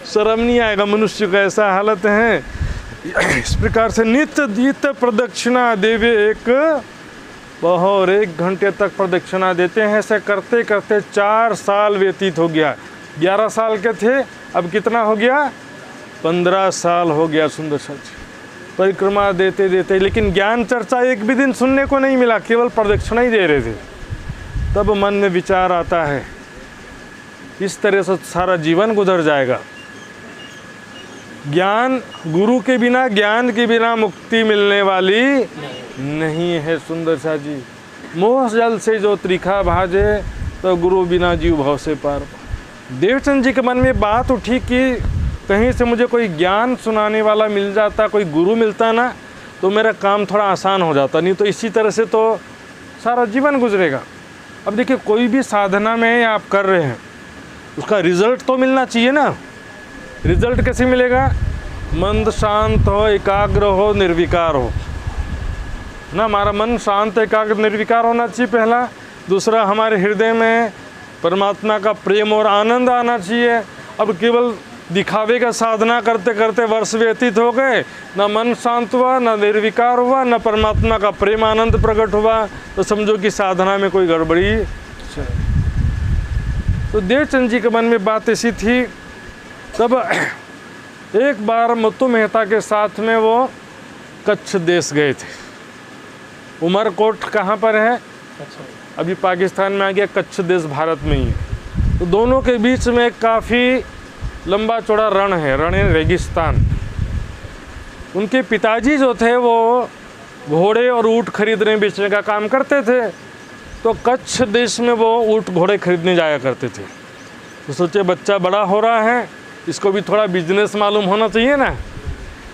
शर्म नहीं आएगा। मनुष्य का ऐसा हालत है। इस प्रकार से नित्य नित्य प्रदक्षिणा देवे एक बहुत 1 घंटे तक प्रदक्षिणा देते हैं। ऐसे करते करते 4 साल व्यतीत हो गया। 11 साल के थे, अब कितना हो गया? 15 साल हो गया सुंदर सच परिक्रमा देते देते। लेकिन ज्ञान चर्चा एक भी दिन सुनने को नहीं मिला, केवल प्रदक्षिणा ही दे रहे थे। तब मन में विचार आता है, इस तरह से सारा जीवन गुजर जाएगा। ज्ञान, गुरु के बिना, ज्ञान के बिना मुक्ति मिलने वाली नहीं है सुंदर सा जी। मोह जल से जो त्रिखा भाजे, तो गुरु बिना जीव भव से पार। देवचंद जी के मन में बात उठी कि कहीं से मुझे कोई ज्ञान सुनाने वाला मिल जाता, कोई गुरु मिलता ना, तो मेरा काम थोड़ा आसान हो जाता। नहीं तो इसी तरह से तो सारा जीवन गुजरेगा। अब देखिए, कोई भी साधना में आप कर रहे हैं, उसका रिजल्ट तो मिलना चाहिए ना। रिजल्ट कैसे मिलेगा? मन शांत हो, एकाग्र हो, निर्विकार हो ना। हमारा मन शांत, एकाग्र, निर्विकार होना चाहिए पहला। दूसरा, हमारे हृदय में परमात्मा का प्रेम और आनंद आना चाहिए। अब केवल दिखावे का साधना करते करते वर्ष व्यतीत हो गए, न मन शांत हुआ, न निर्विकार हुआ, न परमात्मा का प्रेम आनंद प्रकट हुआ, तो समझो कि साधना में कोई गड़बड़ी। तो देवचंद जी के मन में बात ऐसी थी। तब एक बार मुत्तु मेहता के साथ में वो कच्छ देश गए थे। उमरकोट कहाँ पर है? अभी पाकिस्तान में आ गया, कच्छ देश भारत में ही है। तो दोनों के बीच में काफ़ी लंबा चौड़ा रण है, रण रेगिस्तान। उनके पिताजी जो थे वो घोड़े और ऊँट खरीदने बेचने का काम करते थे। तो कच्छ देश में वो ऊँट घोड़े खरीदने जाया करते थे। तो सोचे बच्चा बड़ा हो रहा है, इसको भी थोड़ा बिजनेस मालूम होना चाहिए ना,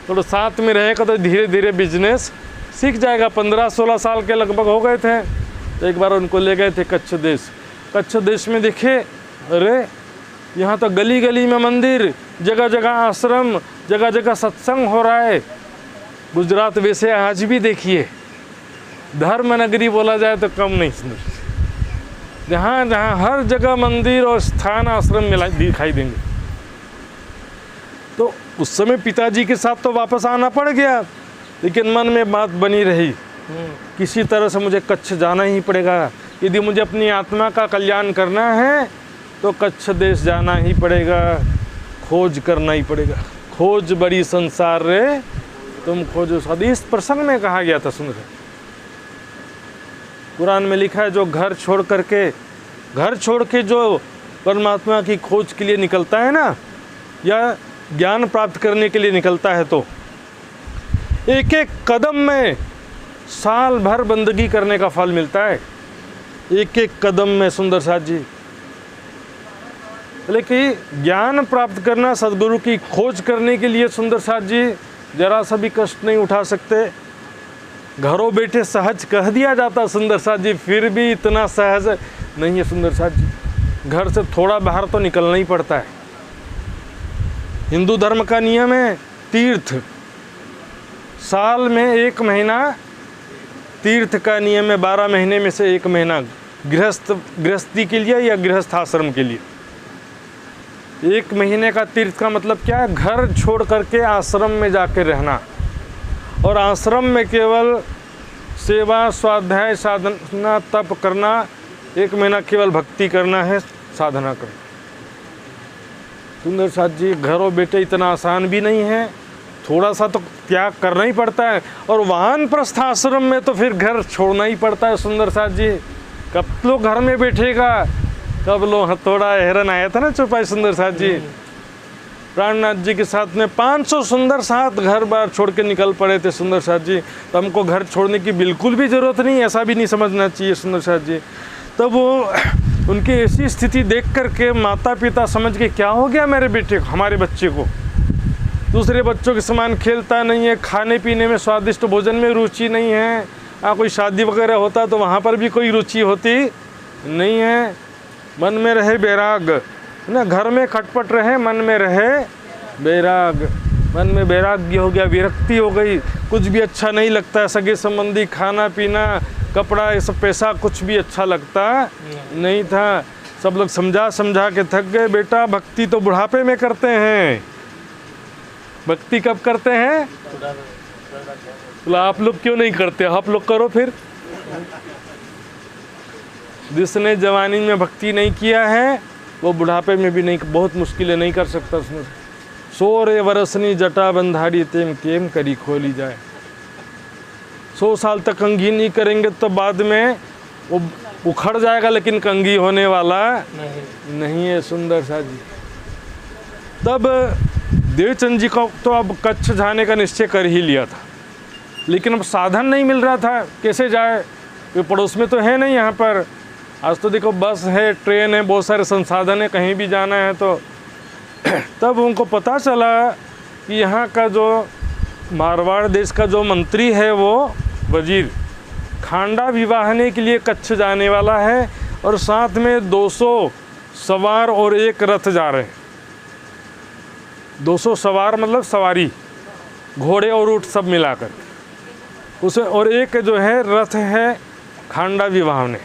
थोड़ा साथ में रहेगा तो धीरे धीरे बिजनेस सीख जाएगा। 15-16 साल के लगभग हो गए थे। तो एक बार उनको ले गए थे कच्छ देश। कच्छ देश में देखे, अरे यहाँ तो गली गली में मंदिर, जगह जगह आश्रम, जगह जगह सत्संग हो रहा है। गुजरात वैसे आज भी देखिए धर्म नगरी बोला जाए तो कम नहीं सुन, जहाँ जहाँ हर जगह मंदिर और स्थान आश्रम मिला दिखाई देंगे। तो उस समय पिताजी के साथ तो वापस आना पड़ गया, लेकिन मन में बात बनी रही, किसी तरह से मुझे कच्छ जाना ही पड़ेगा। यदि मुझे अपनी आत्मा का कल्याण करना है तो कच्छ देश जाना ही पड़ेगा, खोज करना ही पड़ेगा। खोज बड़ी संसार रे तुम खोजो सदी। इस प्रसंग में कहा गया था, सुन रहे कुरान में लिखा है, जो घर छोड़ के जो परमात्मा की खोज के लिए निकलता है ना, या ज्ञान प्राप्त करने के लिए निकलता है, तो एक एक कदम में साल भर बंदगी करने का फल मिलता है, एक एक कदम में। सुंदर साथ जी, लेकिन ज्ञान प्राप्त करना, सदगुरु की खोज करने के लिए सुंदर साथ जी जरा सा भी कष्ट नहीं उठा सकते। घरों बैठे सहज कह दिया जाता सुंदर साथ जी, फिर भी इतना सहज नहीं है सुंदर साथ जी। घर से थोड़ा बाहर तो निकलना ही पड़ता है। हिंदू धर्म का नियम है तीर्थ, साल में 1 महीना तीर्थ का नियम है, 12 महीने में से 1 महीना गृहस्थी के लिए या गृहस्थ आश्रम के लिए। 1 महीने का तीर्थ का मतलब क्या है? घर छोड़ करके आश्रम में जाके रहना, और आश्रम में केवल सेवा, स्वाध्याय, साधना, तप करना। 1 महीना केवल भक्ति करना है, साधना करना। सुंदर साथ जी, घरों बैठे इतना आसान भी नहीं है, थोड़ा सा तो त्याग करना ही पड़ता है। और वानप्रस्थ आश्रम में तो फिर घर छोड़ना ही पड़ता है सुंदर साथ जी। कब लोग घर में बैठेगा, कब लोग हथौड़ा हेरन आया था ना चौपाई सुंदर साथ जी, प्राणनाथ जी के साथ में 500 सुंदर साथ घर बार छोड़ के निकल पड़े थे सुंदर साथ जी। तो हमको घर छोड़ने की बिल्कुल भी ज़रूरत नहीं, ऐसा भी नहीं समझना चाहिए सुंदर साथ जी। तब वो उनकी ऐसी स्थिति देख करके माता पिता समझ के, क्या हो गया मेरे बेटे को, हमारे बच्चे को, दूसरे बच्चों के समान खेलता नहीं है, खाने पीने में, स्वादिष्ट भोजन में रुचि नहीं है। कोई शादी वगैरह होता तो वहाँ पर भी कोई रुचि होती नहीं है। मन में रहे बैराग ना, घर में खटपट रहे, मन में रहे बैराग। मन में बैराग्य हो गया, विरक्ति हो गई, कुछ भी अच्छा नहीं लगता, सगे संबंधी, खाना पीना, कपड़ा, ये सब, पैसा, कुछ भी अच्छा लगता नहीं था। सब लोग समझा समझा के थक गए। बेटा भक्ति तो बुढ़ापे में करते हैं, भक्ति कब करते हैं? तो आप लोग क्यों नहीं करते? आप लोग करो फिर। जिसने जवानी में भक्ति नहीं किया है वो बुढ़ापे में भी नहीं, बहुत मुश्किलें नहीं कर सकता। उसमें 100 वर्षनी जटा बंधाड़ी तेम केम करी खोली जाए। 100 साल तक कंघी नहीं करेंगे तो बाद में वो उखड़ जाएगा, लेकिन कंघी होने वाला नहीं है सुंदर सा जी। तब देवचंद जी को तो अब कच्छ जाने का निश्चय कर ही लिया था, लेकिन अब साधन नहीं मिल रहा था, कैसे जाए? वे पड़ोस में तो है नहीं यहाँ पर। आज तो देखो बस है, ट्रेन है, बहुत सारे संसाधन है, कहीं भी जाना है तो। तब उनको पता चला कि यहाँ का जो मारवाड़ देश का जो मंत्री है वो वजीर खांडा विवाहने के लिए कच्छ जाने वाला है, और साथ में 200 सवार और 1 रथ जा रहे हैं। 200 सवार मतलब सवारी, घोड़े और ऊँट सब मिलाकर उसे, और 1 जो है रथ है खांडा विवाहने।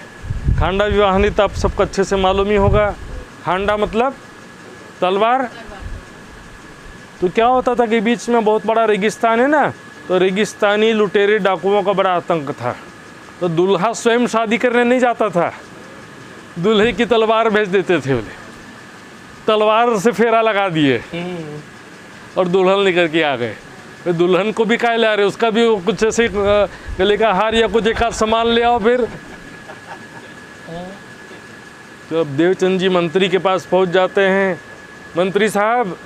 खांडा विवाहने तो आप सबको अच्छे से मालूम ही होगा। खांडा मतलब तलवार। तो क्या होता था कि बीच में बहुत बड़ा रेगिस्तान है ना, तो रेगिस्तानी लुटेरे डाकुओं का बड़ा आतंक था। तो दूल्हा स्वयं शादी करने नहीं जाता था, दूल्हे की तलवार भेज देते थे। बोले तलवार से फेरा लगा दिए और दुल्हन लेकर के आ गए। फिर दुल्हन को भी क्या ले आ रहे, उसका भी कुछ ऐसे गले का हार या कुछ एक आध सामान ले आओ। फिर तो अब देवचंद जी मंत्री के पास पहुंच जाते हैं। मंत्री साहब,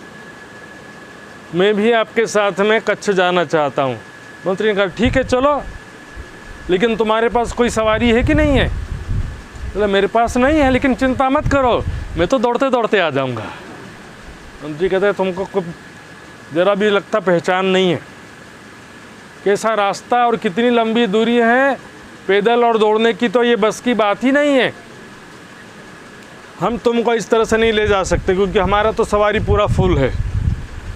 मैं भी आपके साथ में कच्छ जाना चाहता हूँ। मंत्री ने कहा ठीक है चलो, लेकिन तुम्हारे पास कोई सवारी है कि नहीं है? बोला मेरे पास नहीं है, लेकिन चिंता मत करो, मैं तो दौड़ते दौड़ते आ जाऊँगा। मंत्री कहते हैं तुमको ज़रा भी लगता पहचान नहीं है, कैसा रास्ता और कितनी लंबी दूरी है, पैदल और दौड़ने की तो ये बस की बात ही नहीं है। हम तुमको इस तरह से नहीं ले जा सकते, क्योंकि हमारा तो सवारी पूरा फुल है।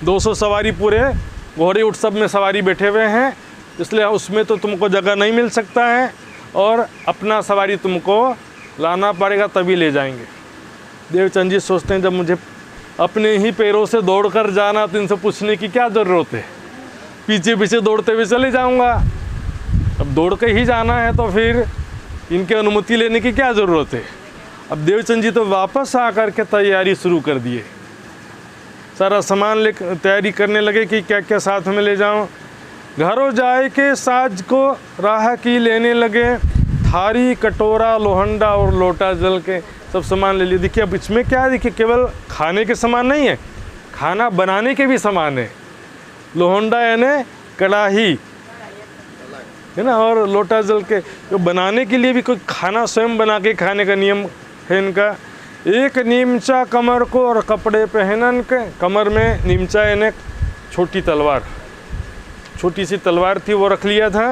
200 सवारी पूरे, घोड़े ऊँट सब में सवारी बैठे हुए हैं, इसलिए उसमें तो तुमको जगह नहीं मिल सकता है, और अपना सवारी तुमको लाना पड़ेगा, तभी ले जाएंगे। देवचंद जी सोचते हैं जब मुझे अपने ही पैरों से दौड़ कर जाना तो इनसे पूछने की क्या ज़रूरत है, पीछे पीछे दौड़ते हुए चले जाऊंगा। अब दौड़ के ही जाना है तो फिर इनकी अनुमति लेने की क्या ज़रूरत है। अब देवचंद जी तो वापस आकर के तैयारी शुरू कर दिए, सारा सामान ले तैयारी करने लगे कि क्या क्या साथ में ले जाऊं। घरों जाए के साज को राह की लेने लगे, थारी कटोरा लोहंडा और लोटा जल के सब सामान ले लिए। देखिए अब इसमें क्या है, देखिए केवल खाने के सामान नहीं है, खाना बनाने के भी सामान है। लोहंडा यानी कढ़ाई है ना, और लोटा जल के जो बनाने के लिए भी कोई खाना स्वयं बना के खाने का नियम है इनका। एक नीमचा कमर को और कपड़े पहनन के, कमर में नीमचा यानी छोटी तलवार, छोटी सी तलवार थी वो रख लिया था,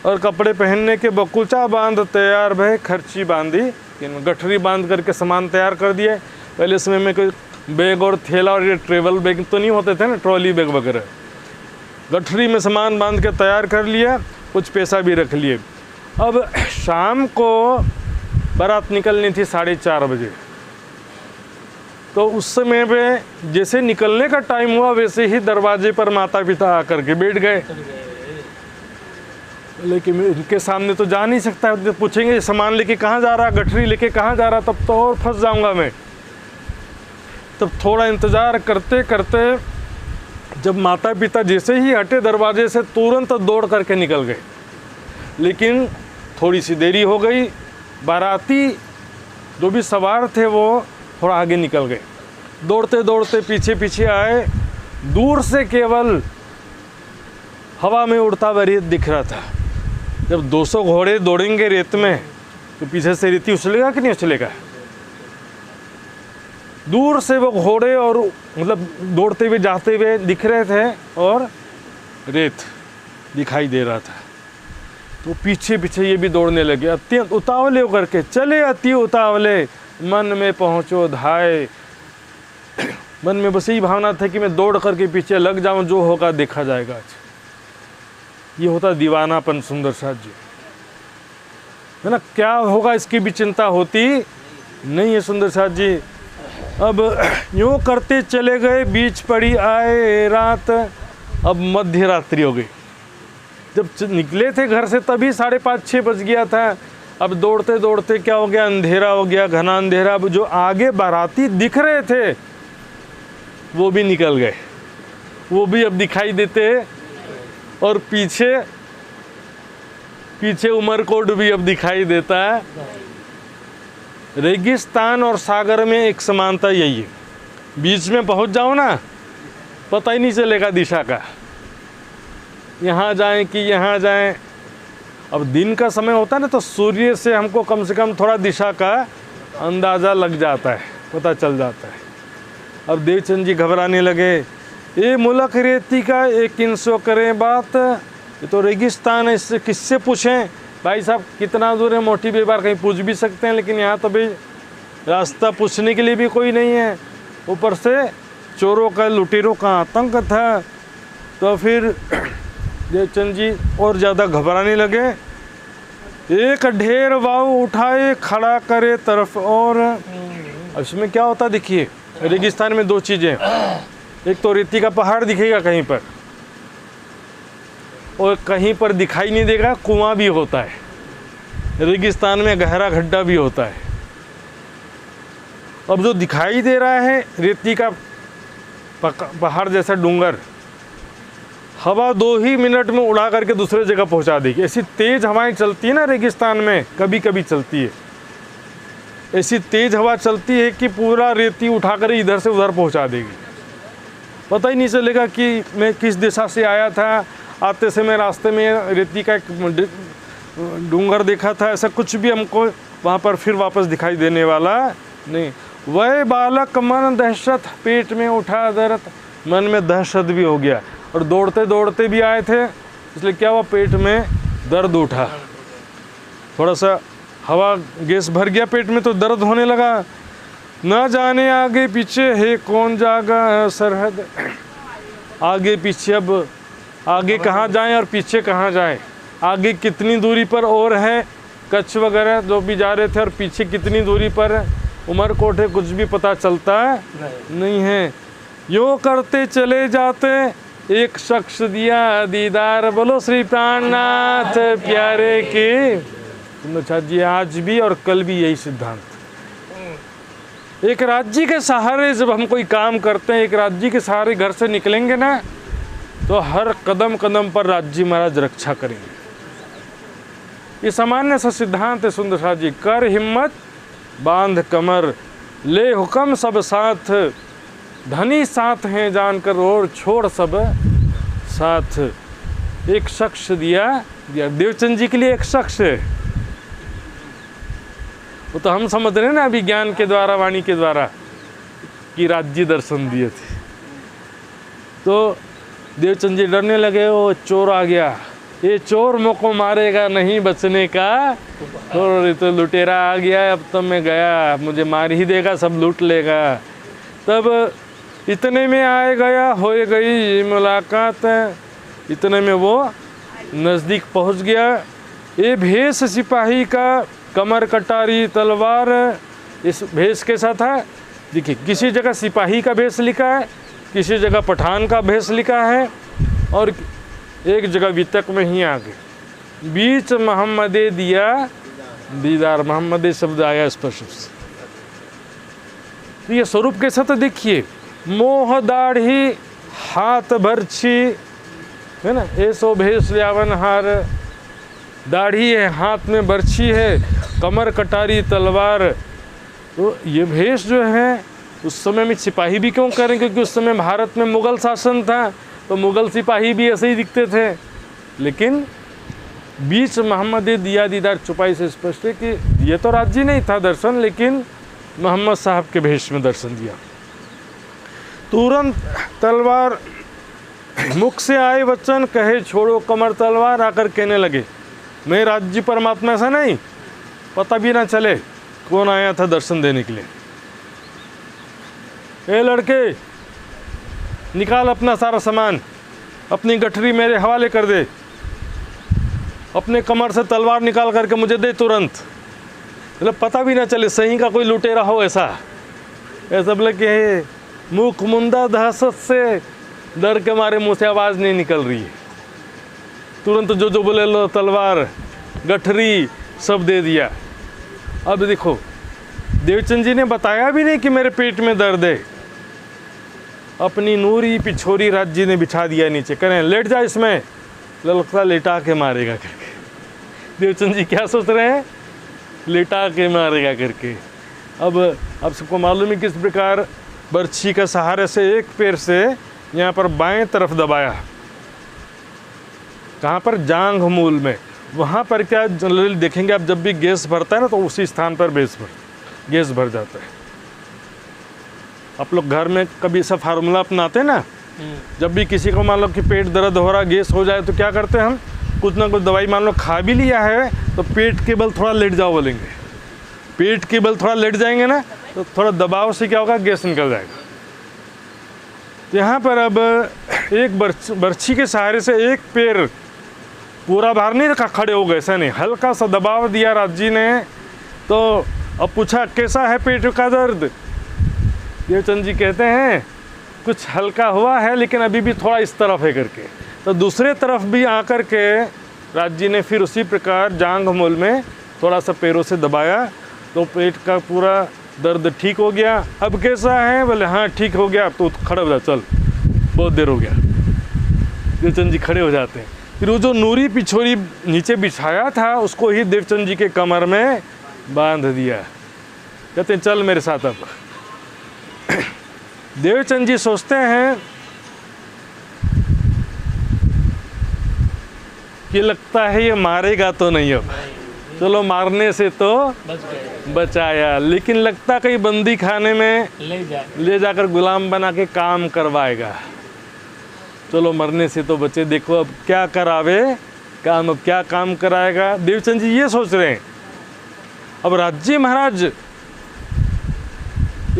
और कपड़े पहनने के बकुचा बांध तैयार भय, खर्ची बांधी, गठरी बांध करके सामान तैयार कर दिए। पहले समय में कोई बैग और थैला और ये ट्रेवल बैग तो नहीं होते थे ना, ट्रॉली बैग वगैरह, गठरी में सामान बांध के तैयार कर लिया, कुछ पैसा भी रख लिए। अब शाम को बारात निकलनी थी 4:30 बजे, तो उस समय पे जैसे निकलने का टाइम हुआ वैसे ही दरवाजे पर माता पिता आकर के बैठ गए। लेकिन इनके सामने तो जा नहीं सकता, तो पूछेंगे सामान लेके कहाँ जा रहा, गठरी लेके कहाँ जा रहा, तब तो और फंस जाऊंगा मैं। तब थोड़ा इंतज़ार करते करते जब माता पिता जैसे ही हटे दरवाजे से, तुरंत दौड़ करके निकल गए। लेकिन थोड़ी सी देरी हो गई, बाराती जो भी सवार थे वो थोड़ा आगे निकल गए। दौड़ते दौड़ते पीछे पीछे आए, दूर से केवल हवा में उड़ता हुआ रेत दिख रहा था। जब 200 घोड़े दौड़ेंगे रेत में तो पीछे से रेती उछलेगा कि नहीं उछलेगा। दूर से वो घोड़े और मतलब दौड़ते हुए जाते हुए दिख रहे थे और रेत दिखाई दे रहा था। तो पीछे पीछे ये भी दौड़ने लगे, अत्यंत उतावले होकर के चले, अति उतावले, मन में पहुँचो धाय। मन में बस यही भावना था कि मैं दौड़ करके पीछे लग जाऊं, जो होगा देखा जाएगा। आज ये होता दीवानापन सुंदर साथ जी, है ना। क्या होगा इसकी भी चिंता होती नहीं है सुंदर साथ जी। अब यूँ करते चले गए, बीच पड़ी आए रात। अब मध्य रात्रि हो गई। जब निकले थे घर से तभी 5:30-6 बज गया था। अब दौड़ते दौड़ते क्या हो गया, अंधेरा हो गया, घना अंधेरा। अब जो आगे बाराती दिख रहे थे वो भी निकल गए, वो भी अब दिखाई देते, और पीछे पीछे उमरकोट भी अब दिखाई देता है। रेगिस्तान और सागर में एक समानता यही है, बीच में पहुंच जाओ ना, पता ही नहीं चलेगा दिशा का, यहाँ जाएं कि यहाँ जाएं। अब दिन का समय होता है ना, तो सूर्य से हमको कम से कम थोड़ा दिशा का अंदाज़ा लग जाता है, पता चल जाता है। अब देवचंद जी घबराने लगे, ये मुलक रेती का एक इंसो करें बात, ये तो रेगिस्तान है, इससे किससे पूछें। भाई साहब कितना दूर है, मोटी बेबार कहीं पूछ भी सकते हैं, लेकिन यहाँ तो भाई रास्ता पूछने के लिए भी कोई नहीं है। ऊपर से चोरों का, लुटेरों का आतंक था। तो फिर देवचंद जी और ज़्यादा घबराने लगे। एक ढेर वाव उठाए, खड़ा करे तरफ और। अब इसमें क्या होता देखिए, रेगिस्तान में 2 चीज़ें, एक तो रेती का पहाड़ दिखेगा कहीं पर, और कहीं पर दिखाई नहीं देगा कुआं भी होता है। रेगिस्तान में गहरा गड्ढा भी होता है। अब जो दिखाई दे रहा है रेती का पहाड़ जैसा डूंगर, हवा 2 ही मिनट में उड़ा करके दूसरे जगह पहुंचा देगी। ऐसी तेज़ हवाएं चलती है ना रेगिस्तान में, कभी कभी चलती है, ऐसी तेज़ हवा चलती है कि पूरा रेती उठाकर इधर से उधर पहुंचा देगी। पता ही नहीं चलेगा कि मैं किस दिशा से आया था, आते समय रास्ते में रेती का एक डूंगर देखा था, ऐसा कुछ भी हमको वहाँ पर फिर वापस दिखाई देने वाला नहीं। वह बालक मन दहशत, पेट में उठा दर्द, मन में दहशत भी हो गया, और दौड़ते दौड़ते भी आए थे, इसलिए क्या हुआ, पेट में दर्द उठा, थोड़ा सा हवा गैस भर गया पेट में तो दर्द होने लगा। न जाने आगे पीछे है कौन जागा सरहद, आगे पीछे, अब आगे कहाँ जाएं और पीछे कहाँ जाएं, आगे कितनी दूरी पर और है कच्छ वगैरह जो भी जा रहे थे, और पीछे कितनी दूरी पर उमरकोट है, कुछ भी पता चलता नहीं है। यूँ करते चले जाते, एक शख्स दिया दीदार, बोलो श्री प्राणनाथ प्यारे की। अच्छा जी, आज भी और कल भी यही सिद्धांत। एक राज्य के सहारे जब हम कोई काम करते हैं, एक राज्य के सहारे घर से निकलेंगे ना, तो हर कदम कदम पर राज्य महाराज रक्षा करेंगे। ये सामान्य सा सिद्धांत है सुंदर साथ जी। कर हिम्मत बांध कमर, ले हुक्म सब साथ, धनी साथ हैं जानकर और छोड़ सब साथ। एक शख्स दिया देवचंद जी के लिए, एक शख्स है वो तो हम समझ रहे हैं ना अभी ज्ञान के द्वारा, वाणी के द्वारा कि राज्य दर्शन दिए थे। तो देवचंद जी डरने लगे, वो चोर आ गया, ये चोर मुझको मारेगा नहीं बचने का, और तो लुटेरा आ गया, अब तो मैं गया, मुझे मार ही देगा, सब लूट लेगा। तब इतने में आए गया, हो गई ये मुलाकात, इतने में वो नज़दीक पहुंच गया। ये भेष सिपाही का, कमर कटारी तलवार, इस भेष कैसा था देखिए, किसी जगह सिपाही का भेष लिखा है, किसी जगह पठान का भेष लिखा है, और एक जगह वितक में ही आगे बीच मोहम्मदे दिया दीदार, मोहम्मदे शब्द आया स्पष्ट से। तो ये स्वरूप कैसा तो देखिए, मोह दाढ़ी हाथ भरछी है ना, ऐसो भेष यावन हार, दाढ़ी है, हाथ में बर्छी है, कमर कटारी तलवार। तो ये भेष जो है उस समय में सिपाही भी क्यों करें, क्योंकि उस समय भारत में मुग़ल शासन था, तो मुग़ल सिपाही भी ऐसे ही दिखते थे। लेकिन बीच मोहम्मद दिया दीदार, छुपाई से स्पष्ट है कि ये तो राज्य नहीं था दर्शन, लेकिन मोहम्मद साहब के भेष में दर्शन दिया। तुरंत तलवार मुख से आए वचन, कहे छोड़ो कमर तलवार, आकर कहने लगे मैं राज्य परमात्मा, ऐसा नहीं पता भी ना चले कौन आया था दर्शन देने के लिए। ए लड़के, निकाल अपना सारा सामान, अपनी गठरी मेरे हवाले कर दे, अपने कमर से तलवार निकाल करके मुझे दे तुरंत, मतलब पता भी ना चले, सही का कोई लुटेरा हो ऐसा। ऐसा बोले कि मुख मुंदा दहशत से, डर के मारे मुँह से आवाज़ नहीं निकल रही है। तुरंत जो बोले लो तलवार गठरी सब दे दिया। अब देखो देवचंद जी ने बताया भी नहीं कि मेरे पेट में दर्द है, अपनी नूरी पिछोरी राज्य ने बिछा दिया नीचे, करें लेट जा इसमें, लगता लेटा के मारेगा करके। देवचंद जी क्या सोच रहे हैं, लेटा के मारेगा करके। अब सबको मालूम है किस प्रकार बर्छी का सहारे से एक पैर से यहाँ पर बाएं तरफ दबाया, कहाँ पर, जांघ मूल में। वहाँ पर क्या जनरली देखेंगे आप, जब भी गैस भरता है ना तो उसी स्थान पर गैस भर जाता है। आप लोग घर में कभी ऐसा फार्मूला अपनाते हैं ना, जब भी किसी को मान लो कि पेट दर्द हो रहा, गैस हो जाए, तो क्या करते हैं हम, कुछ ना कुछ दवाई मान लो खा भी लिया है तो पेट के बल थोड़ा लेट जाओ बोलेंगे, पेट के बल थोड़ा लेट जाएंगे ना तो थोड़ा दबाव से क्या होगा, गैस निकल जाएगा। तो यहाँ पर अब एक बर्छी के सहारे से एक पैर, पूरा भार नहीं रखा, खड़े हो गए, ऐसा नहीं, हल्का सा दबाव दिया राजी ने। तो अब पूछा कैसा है पेट का दर्द, देवचंद जी कहते हैं कुछ हल्का हुआ है लेकिन अभी भी थोड़ा इस तरफ है करके। तो दूसरे तरफ भी आकर के राजी ने फिर उसी प्रकार जांघ मूल में थोड़ा सा पैरों से दबाया, तो पेट का पूरा दर्द ठीक हो गया। अब कैसा है, बोले हाँ ठीक हो गया, अब तो खड़े हो जा, चल बहुत देर हो गया। देवचंद जी खड़े हो जाते हैं। फिर वो जो नूरी पिछोरी नीचे बिछाया था उसको ही देवचंद जी के कमर में बांध दिया। कहते हैं चल मेरे साथ। अब देवचंद जी सोचते हैं कि लगता है ये मारेगा तो नहीं, अब चलो मारने से तो बचाया, लेकिन लगता कहीं बंदी खाने में ले जाकर गुलाम बना के काम करवाएगा। चलो मरने से तो बचे, देखो अब क्या करावे काम, अब क्या काम कराएगा। देवचंद जी ये सोच रहे हैं। अब राज्य महाराज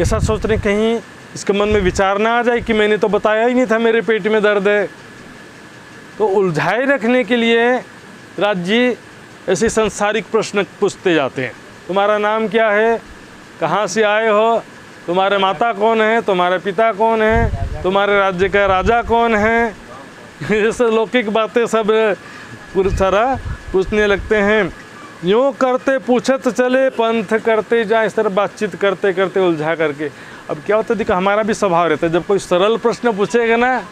ऐसा सोच रहे हैं कहीं इसके मन में विचार ना आ जाए कि मैंने तो बताया ही नहीं था मेरे पेट में दर्द है। तो उलझाए रखने के लिए राज्य ऐसे सांसारिक प्रश्न पूछते जाते हैं। तुम्हारा नाम क्या है, कहाँ से आए हो, तुम्हारे माता कौन है, तुम्हारे पिता कौन है, तुम्हारे राज्य का राजा कौन है, जैसे लौकिक बातें सब पूरी तरह पूछने लगते हैं। यूँ करते पूछत चले, पंथ करते जाए, इस तरह बातचीत करते करते उलझा करके। अब क्या होता है, देखो हमारा भी स्वभाव रहता है, जब कोई सरल प्रश्न पूछेगा ना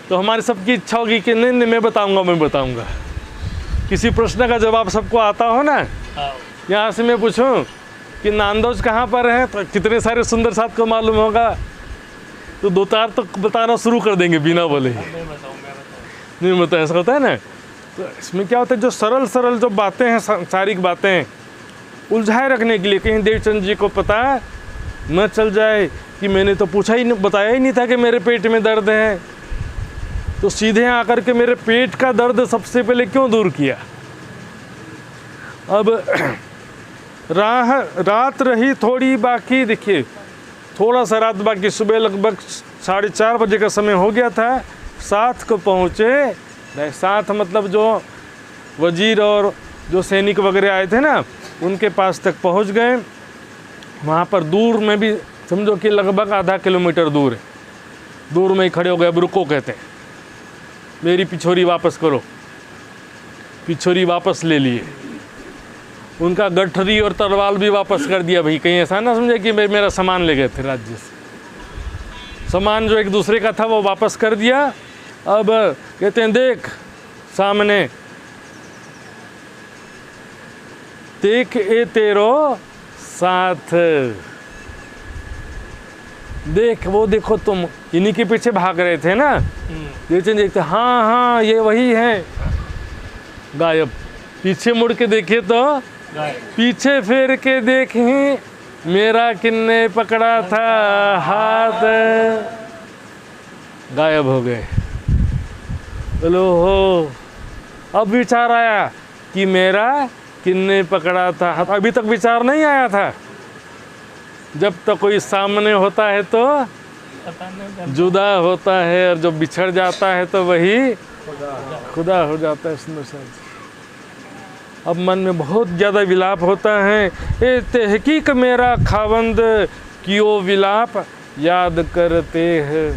तो हमारी सबकी इच्छा होगी कि नहीं नहीं मैं बताऊंगा। किसी प्रश्न का जवाब सबको आता हो ना, यहाँ से मैं पूछूं कि नांदोज कहाँ पर है, तो कितने सारे सुंदर साथ को मालूम होगा, तो दो चार तो बताना शुरू कर देंगे बिना बोले ही। नहीं मतलब ऐसा होता है ना। तो इसमें क्या होता है, जो सरल सरल जो बातें हैं, सांसारिक बातें उलझाए रखने के लिए, कहीं देवचंद जी को पता न चल जाए कि मैंने तो पूछा ही नहीं, बताया ही नहीं था कि मेरे पेट में दर्द है, तो सीधे आकर के मेरे पेट का दर्द सबसे पहले क्यों दूर किया। अब रात रही थोड़ी बाकी, देखिए थोड़ा सा रात बाकी, सुबह लगभग 4:30 बजे का समय हो गया था। 7 को पहुँचे। 7 मतलब जो वजीर और जो सैनिक वगैरह आए थे ना, उनके पास तक पहुँच गए। वहाँ पर दूर में भी समझो कि लगभग आधा किलोमीटर दूर है, दूर में ही खड़े हो गए। अब रुको कहते हैं, मेरी पिछोरी वापस करो। पिछोरी वापस ले लिए, उनका गठरी और तलवार भी वापस कर दिया। भाई कहीं ऐसा ना समझे कि मेरा सामान ले गए थे राज्य से। सामान जो एक दूसरे का था वो वापस कर दिया। अब कहते हैं देख सामने, देख ए तेरो साथ, देख वो देखो तुम, इन्हीं के पीछे भाग रहे थे ना। देवचंद देखते हाँ हाँ ये वही है। गायब। पीछे मुड़ के देखे तो पीछे फेर के देखें, मेरा किन्ने पकड़ा था हाथ, गायब हो गए। बोलो हो, अब विचार आया कि मेरा किन्ने पकड़ा था हाथ। अभी तक विचार नहीं आया था। जब तक कोई सामने होता है तो जुदा होता है, और जो बिछड़ जाता है तो वही खुदा हो जाता है। सुंदर साहब, अब मन में बहुत ज़्यादा विलाप होता है। ए तहकीक मेरा खावंद कियो विलाप याद करते हैं।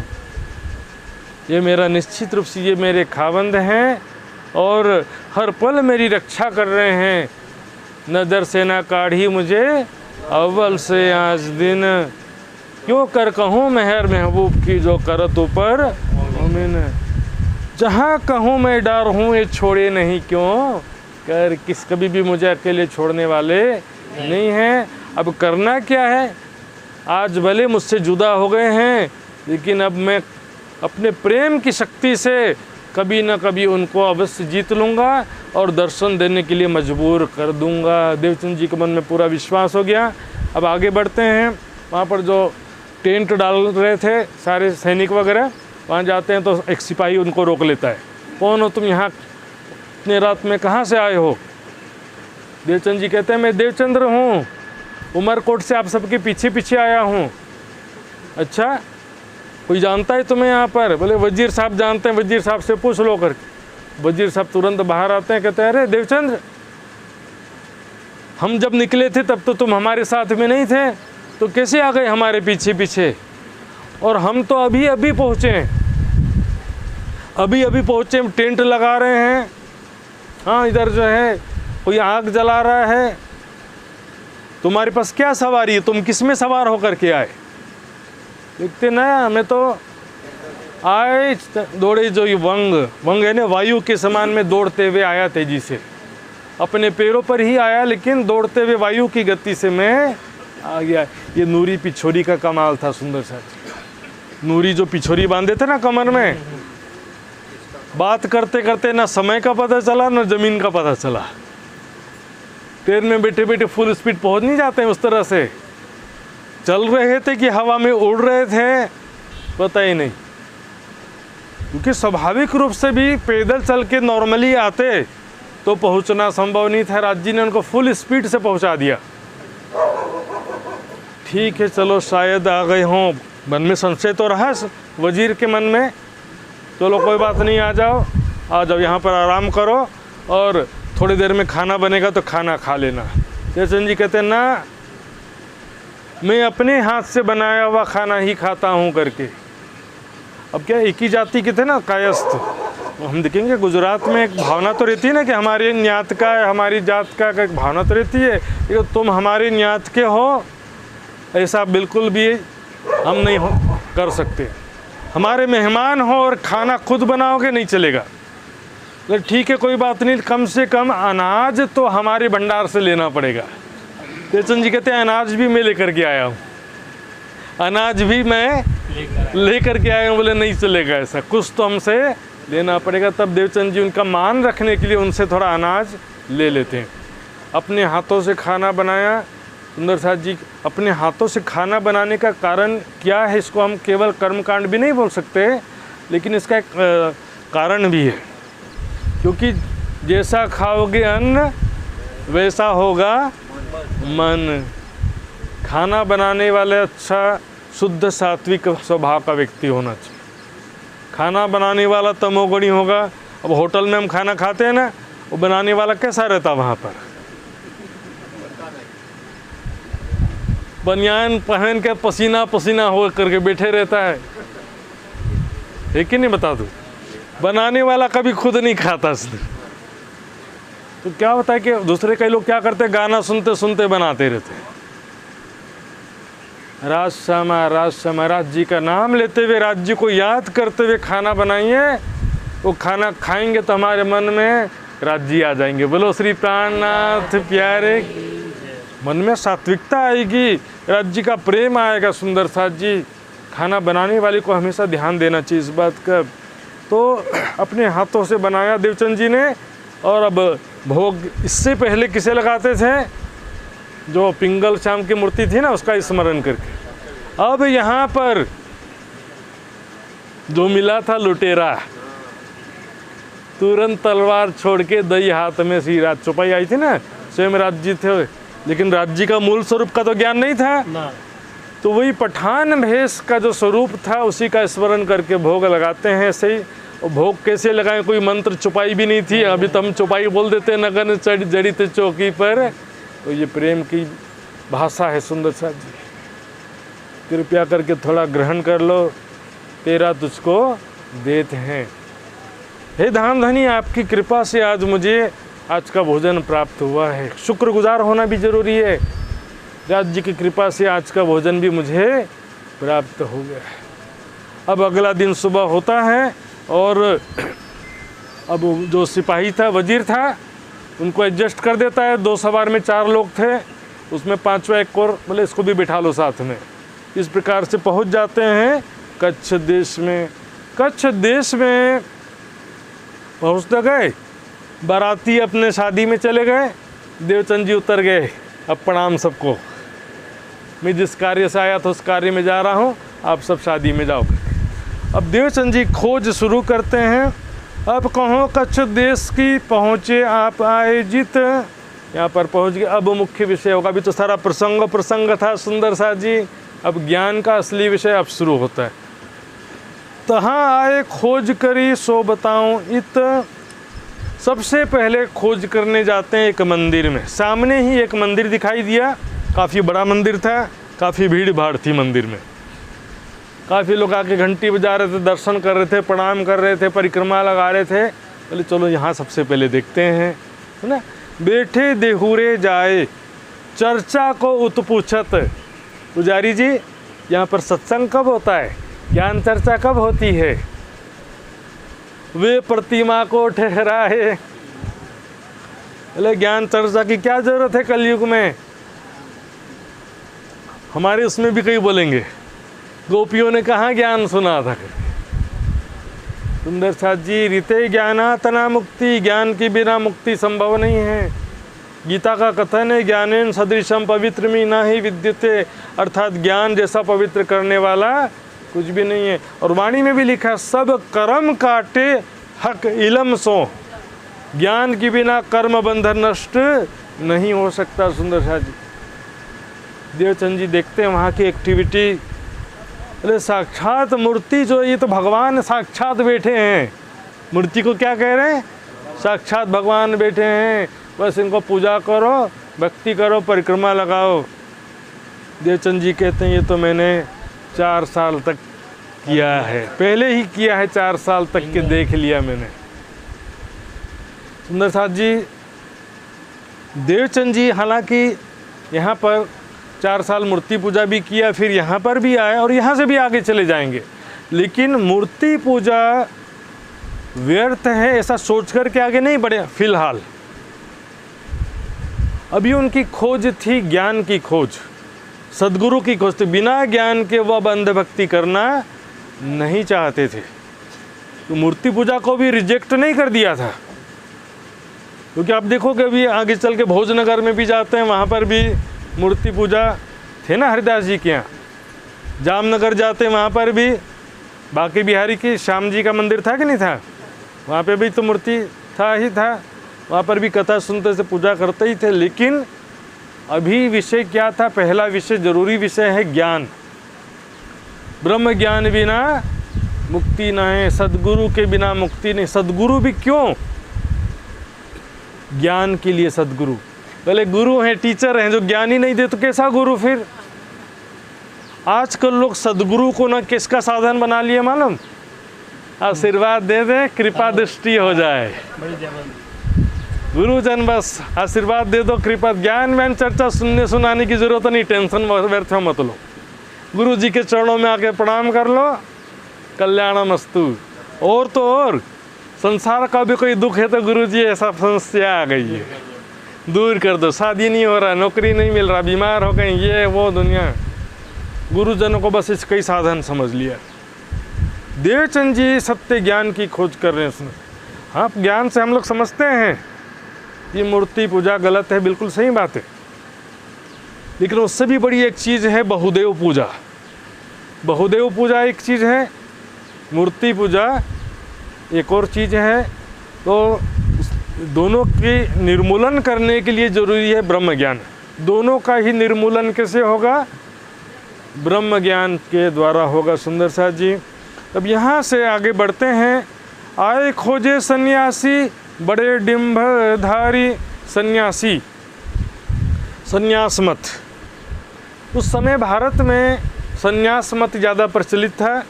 ये मेरा निश्चित रूप से ये मेरे खावंद हैं और हर पल मेरी रक्षा कर रहे हैं। नज़र से ना काढ़ी मुझे अव्वल से आज दिन, क्यों कर कहूँ मेहर महबूब की जो करत ऊपर मोमिन। जहाँ कहूँ मैं डर हूँ ये छोड़े नहीं क्यों कर, किस कभी भी मुझे अकेले छोड़ने वाले नहीं हैं। अब करना क्या है, आज भले मुझसे जुदा हो गए हैं, लेकिन अब मैं अपने प्रेम की शक्ति से कभी ना कभी उनको अवश्य जीत लूँगा और दर्शन देने के लिए मजबूर कर दूँगा। देवचंद जी के मन में पूरा विश्वास हो गया। अब आगे बढ़ते हैं। वहाँ पर जो टेंट डाल रहे थे सारे सैनिक वगैरह, वहाँ जाते हैं तो एक सिपाही उनको रोक लेता है। कौन हो तुम, यहाँ इतने रात में कहाँ से आए हो। देवचंद जी कहते हैं मैं देवचंद्र हूँ, उमरकोट से आप सबके पीछे पीछे आया हूँ। अच्छा, कोई जानता है तुम्हें यहाँ पर। बोले वजीर साहब जानते हैं, वजीर साहब से पूछ लो करके। वजीर साहब तुरंत बाहर आते हैं, कहते हैं अरे देवचंद्र, हम जब निकले थे तब तो तुम हमारे साथ में नहीं थे, तो कैसे आ गए हमारे पीछे पीछे। और हम तो अभी अभी पहुँचे, अभी अभी पहुँचे, टेंट लगा रहे हैं। हाँ, इधर जो है कोई आग जला रहा है। तुम्हारे पास क्या सवारी है, तुम किस में सवार होकर के आए। देखते ना, मैं तो आए दौड़े, जो ये वंग है ना, वायु के समान में दौड़ते हुए आया तेजी से। अपने पैरों पर ही आया, लेकिन दौड़ते हुए वायु की गति से मैं आ गया। ये नूरी पिछोरी का कमाल था। सुंदर सा नूरी जो पिछोरी बांधे थे ना कमर में, बात करते करते ना समय का पता चला ना ज़मीन का पता चला। ट्रेन में बैठे बैठे फुल स्पीड पहुंच नहीं जाते हैं, उस तरह से चल रहे थे कि हवा में उड़ रहे थे, पता ही नहीं। क्योंकि स्वाभाविक रूप से भी पैदल चल के नॉर्मली आते तो पहुंचना संभव नहीं था। राज्य ने उनको फुल स्पीड से पहुंचा दिया। ठीक है, चलो शायद आ गए हों। मन में संशय तो रहा वजीर के मन में, चलो कोई बात नहीं, आ जाओ यहाँ पर आराम करो और थोड़ी देर में खाना बनेगा तो खाना खा लेना। देवचंद जी कहते हैं ना, मैं अपने हाथ से बनाया हुआ खाना ही खाता हूँ करके। अब क्या एक ही जाति के थे ना, कायस्थ। हम देखेंगे गुजरात में एक भावना तो रहती है ना कि हमारे न्यात का है, हमारी जात का एक भावना तो रहती है कि तुम हमारे न्यात के हो, ऐसा बिल्कुल भी हम नहीं कर सकते। हमारे मेहमान हो और खाना खुद बनाओगे नहीं चलेगा। ठीक है, कोई बात नहीं, कम से कम अनाज तो हमारे भंडार से लेना पड़ेगा। देवचंद जी कहते हैं अनाज भी मैं लेकर के आया हूँ, अनाज भी मैं लेकर के आया हूँ। बोले नहीं चलेगा ऐसा, कुछ तो हमसे लेना पड़ेगा। तब देवचंद जी उनका मान रखने के लिए उनसे थोड़ा अनाज ले लेते हैं। अपने हाथों से खाना बनाया। सुंदर साथ जी अपने हाथों से खाना बनाने का कारण क्या है, इसको हम केवल कर्मकांड भी नहीं बोल सकते, लेकिन इसका एक कारण भी है। क्योंकि जैसा खाओगे अन्न वैसा होगा मन। खाना बनाने वाले अच्छा शुद्ध सात्विक स्वभाव का व्यक्ति होना चाहिए। खाना बनाने वाला तमोगुणी होगा। अब होटल में हम खाना खाते हैं ना, वो बनाने वाला कैसा रहता वहाँ पर, बनियान पहन के पसीना पसीना हो करके बैठे रहता है कि नहीं, बता दूँ। बनाने वाला कभी खुद नहीं खाता इसने। तो क्या होता है कि दूसरे कई लोग क्या करते हैं, गाना सुनते सुनते बनाते रहते हैं। राज श्यामा राज जी का नाम लेते हुए, राज जी को याद करते हुए खाना बनाइए। वो खाना खाएंगे तो हमारे मन में राज जी आ जाएंगे। बोलो श्री प्राणनाथ प्यारे। मन में सात्विकता आएगी, राज जी का प्रेम आएगा। सुंदर साथ जी खाना बनाने वाले को हमेशा ध्यान देना चाहिए इस बात का। तो अपने हाथों से बनाया देवचंद जी ने। और अब भोग इससे पहले किसे लगाते थे, जो पिंगल श्याम की मूर्ति थी ना, उसका स्मरण करके। अब यहाँ पर जो मिला था लुटेरा, तुरंत तलवार छोड़ के दही हाथ में सी रात चौपाई आई थी ना, स्वयं राज जी थे, लेकिन राज जी का मूल स्वरूप का तो ज्ञान नहीं था ना। तो वही पठान भेष का जो स्वरूप था उसी का स्मरण करके भोग लगाते हैं। ऐसे ही भोग कैसे लगाएं, कोई मंत्र चौपाई भी नहीं थी। अभी तो हम चौपाई बोल देते, नगन जड़ी थे चौकी पर। तो ये प्रेम की भाषा है। सुंदर साथ जी कृपया करके थोड़ा ग्रहण कर लो, तेरा तुझको देते हैं। हे धाम धनी, आपकी कृपा से आज मुझे आज का भोजन प्राप्त हुआ है। शुक्रगुजार होना भी जरूरी है। राज जी की कृपा से आज का भोजन भी मुझे प्राप्त हो गया है। अब अगला दिन सुबह होता है और अब जो सिपाही था, वजीर था, उनको एडजस्ट कर देता है। 2 सवार में 4 लोग थे, उसमें 5वां एक और बोले इसको भी बिठा लो साथ में। इस प्रकार से पहुंच जाते हैं कच्छ देश में। कच्छ देश में पहुंचते गए, बाराती अपने शादी में चले गए। देवचंद जी उतर गए, अब प्रणाम सबको, मैं जिस कार्य से आया था उस कार्य में जा रहा हूँ, आप सब शादी में जाओ। अब देवचंद जी खोज शुरू करते हैं। अब कहो कच्छ देश की पहुँचे आप आए जित, यहाँ पर पहुँच गए। अब मुख्य विषय होगा, अभी तो सारा प्रसंग था सुंदर साथ जी। अब ज्ञान का असली विषय अब शुरू होता है। तहाँ आए खोज करी सो बताऊं इत। सबसे पहले खोज करने जाते हैं एक मंदिर में। सामने ही एक मंदिर दिखाई दिया, काफ़ी बड़ा मंदिर था, काफ़ी भीड़ भाड़ थी मंदिर में। काफ़ी लोग आके घंटी बजा रहे थे, दर्शन कर रहे थे, प्रणाम कर रहे थे, परिक्रमा लगा रहे थे। बोले चलो यहाँ सबसे पहले देखते हैं, है ना। बैठे देहुरे जाए चर्चा को उत्पूछत। पुजारी जी, यहाँ पर सत्संग कब होता है, ज्ञान चर्चा कब होती है? वे प्रतिमा को ठहराए। बोले ज्ञान चर्चा की क्या जरूरत है कलयुग में, हमारे उसमें भी कई बोलेंगे गोपियों ने कहाँ ज्ञान सुना था। सुंदर साथ जी, रीते ज्ञानातना मुक्ति, ज्ञान के बिना मुक्ति संभव नहीं है। गीता का कथन है ज्ञानेन सदृशम पवित्रमी न ही विद्यते, अर्थात ज्ञान जैसा पवित्र करने वाला कुछ भी नहीं है। और वाणी में भी लिखा सब कर्म काटे हक इलम सो, ज्ञान के बिना कर्म बंधन नष्ट नहीं हो सकता। सुंदर साथ जी, देवचंद जी देखते हैं वहाँ की एक्टिविटी। अरे साक्षात मूर्ति जो, ये तो भगवान साक्षात बैठे हैं। मूर्ति को क्या कह रहे हैं, साक्षात भगवान बैठे हैं, बस इनको पूजा करो, भक्ति करो, परिक्रमा लगाओ। देवचंद जी कहते हैं ये तो मैंने 4 साल तक किया है, पहले ही किया है, 4 साल तक के देख लिया मैंने। सुंदर साथ जी, देवचंद जी हालांकि यहाँ पर 4 साल मूर्ति पूजा भी किया, फिर यहाँ पर भी आए और यहाँ से भी आगे चले जाएंगे, लेकिन मूर्ति पूजा व्यर्थ है ऐसा सोच कर के आगे नहीं बढ़े फिलहाल। अभी उनकी खोज थी ज्ञान की खोज, सद्गुरु की खोज थी। बिना ज्ञान के वो अब अंधभक्ति करना नहीं चाहते थे। तो मूर्ति पूजा को भी रिजेक्ट नहीं कर दिया था, क्योंकि आप देखोगे अभी आगे चल के भोजनगर में भी जाते हैं, वहाँ पर भी मूर्ति पूजा थे ना हरिदास जी के यहाँ। जामनगर जाते हैं, वहाँ पर भी बाकी बिहारी की श्याम जी का मंदिर था कि नहीं था, वहाँ पे भी तो मूर्ति था ही था, वहाँ पर भी कथा सुनते से पूजा करते ही थे। लेकिन अभी विषय क्या था, पहला विषय, जरूरी विषय है ज्ञान। ब्रह्म ज्ञान बिना मुक्ति ना है, सद्गुरु के बिना मुक्ति नहीं। सद्गुरु भी क्यों? ज्ञान के लिए सद्गुरु। पहले गुरु हैं, टीचर हैं, जो ज्ञान ही नहीं दे तो कैसा गुरु फिर? आजकल लोग सद्गुरु को ना किसका साधन बना लिए मालूम? आशीर्वाद दे दे, कृपा दृष्टि हो जाए। गुरुजन बस आशीर्वाद दे दो, कृपा, ज्ञान व्यान चर्चा सुनने सुनाने की जरूरत नहीं, टेंशन व्यर्थ मत लो। गुरु जी के चरणों में आके प्रणाम कर लो, कल्याणमस्तु। और तो और संसार का भी कोई दुख है तो गुरु जी ऐसा समस्या आ गई है, दूर कर दो। शादी नहीं हो रहा, नौकरी नहीं मिल रहा, बीमार हो गए, ये वो दुनिया। गुरुजनों को बस इसका ही साधन समझ लिया। देवचंद जी सत्य ज्ञान की खोज कर रहे हैं। हाँ, ज्ञान से हम लोग समझते हैं ये मूर्ति पूजा गलत है, बिल्कुल सही बात है, लेकिन उससे भी बड़ी एक चीज़ है बहुदेव पूजा। बहुदेव पूजा एक चीज़ है, मूर्ति पूजा एक और चीज़ है। तो दोनों की निर्मूलन करने के लिए ज़रूरी है ब्रह्म ज्ञान। दोनों का ही निर्मूलन कैसे होगा? ब्रह्म ज्ञान के द्वारा होगा। सुंदर साथ जी, अब यहाँ से आगे बढ़ते हैं। आए खोजे सन्यासी, बड़े डिंभधारी सन्यासी, सन्यास मत। उस समय भारत में सन्यास मत ज़्यादा प्रचलित था,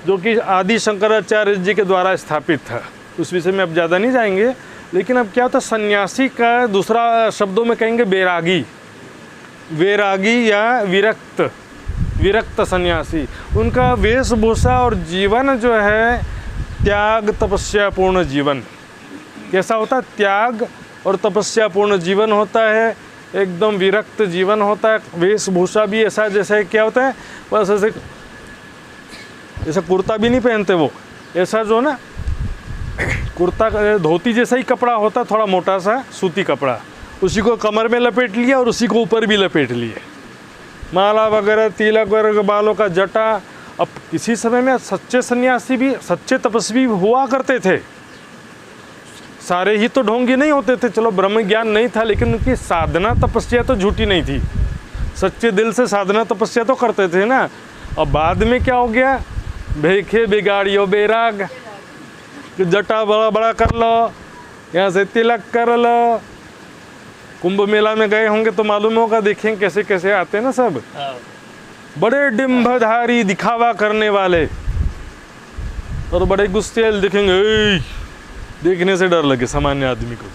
जो कि आदि शंकराचार्य जी के द्वारा स्थापित था। उस विषय में अब ज़्यादा नहीं जाएंगे। लेकिन अब क्या होता, सन्यासी का दूसरा शब्दों में कहेंगे बैरागी, वैरागी या विरक्त, विरक्त सन्यासी। उनका वेशभूषा और जीवन जो है त्याग तपस्या पूर्ण जीवन। कैसा होता है? त्याग और तपस्या पूर्ण जीवन होता है, एकदम विरक्त जीवन होता है। वेशभूषा भी ऐसा, जैसे क्या होता है, बस ऐसे कुर्ता भी नहीं पहनते वो, ऐसा जो ना कुर्ता धोती जैसा ही कपड़ा होता, थोड़ा मोटा सा सूती कपड़ा, उसी को कमर में लपेट लिया और उसी को ऊपर भी लपेट लिए, माला वगैरह, तिलक वगैरह, बालों का जटा। अब किसी समय में सच्चे सन्यासी भी, सच्चे तपस्वी हुआ करते थे। सारे ही तो ढोंगी नहीं होते थे। चलो ब्रह्म ज्ञान नहीं था, लेकिन उनकी साधना तपस्या तो झूठी नहीं थी। सच्चे दिल से साधना तपस्या तो करते थे ना। अब बाद में क्या हो गया, भेखे बिगाड़ियो बैराग, जटा बड़ा बड़ा कर लो, यहाँ से तिलक कर लो। कुंभ मेला में गए होंगे तो मालूम होगा, देखें कैसे कैसे आते हैं ना सब, बड़े डिंभधारी, दिखावा करने वाले, और बड़े गुस्सेल दिखेंगे, देखने से डर लगे सामान्य आदमी को।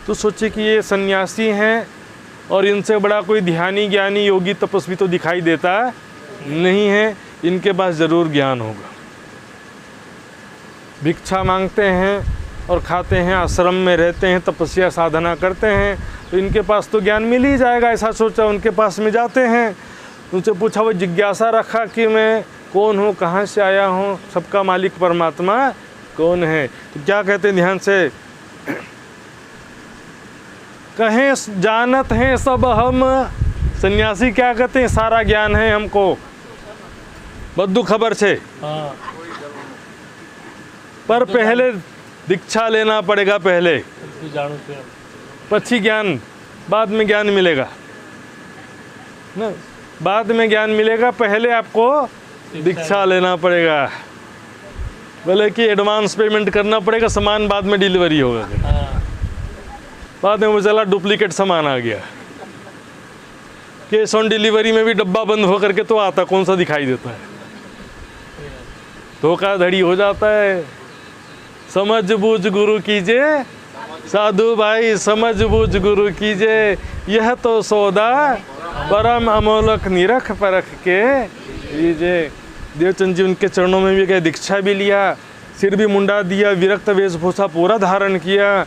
तो सोचे कि ये सन्यासी हैं और इनसे बड़ा कोई ध्यानी ज्ञानी योगी तपस्वी तो दिखाई देता नहीं है, इनके पास ज़रूर ज्ञान होगा। भिक्षा मांगते हैं और खाते हैं, आश्रम में रहते हैं, तपस्या साधना करते हैं, तो इनके पास तो ज्ञान मिल ही जाएगा, ऐसा सोचा। उनके पास में जाते हैं, उनसे पूछा, वो जिज्ञासा रखा कि मैं कौन हूँ, कहाँ से आया हूँ, सबका मालिक परमात्मा कौन है। तो क्या कहते हैं, ध्यान से कहें, जानत हैं सब हम। सन्यासी क्या कहते हैं, सारा ज्ञान है हमको, बद्दू खबर छे, पर पहले दीक्षा लेना पड़ेगा, पहले पछी ज्ञान, बाद में ज्ञान मिलेगा ना, बाद में ज्ञान मिलेगा, पहले आपको दीक्षा लेना पड़ेगा। बोले कि एडवांस पेमेंट करना पड़ेगा, सामान बाद में डिलीवरी होगा। बाद में वो चला डुप्लीकेट सामान आ गया, कैश ऑन डिलीवरी में भी डब्बा बंद होकर के तो आता, कौन सा दिखाई देता है, धोखाधड़ी हो जाता है। समझ बूझ गुरु कीजिए साधु भाई, समझ बूझ गुरु कीजिए, यह तो सौदा परम अमोलक निरख परख के लीजिए। देवचंद जी उनके चरणों में भी गए, दीक्षा भी लिया, सिर भी मुंडा दिया, विरक्त वेशभूषा पूरा धारण किया,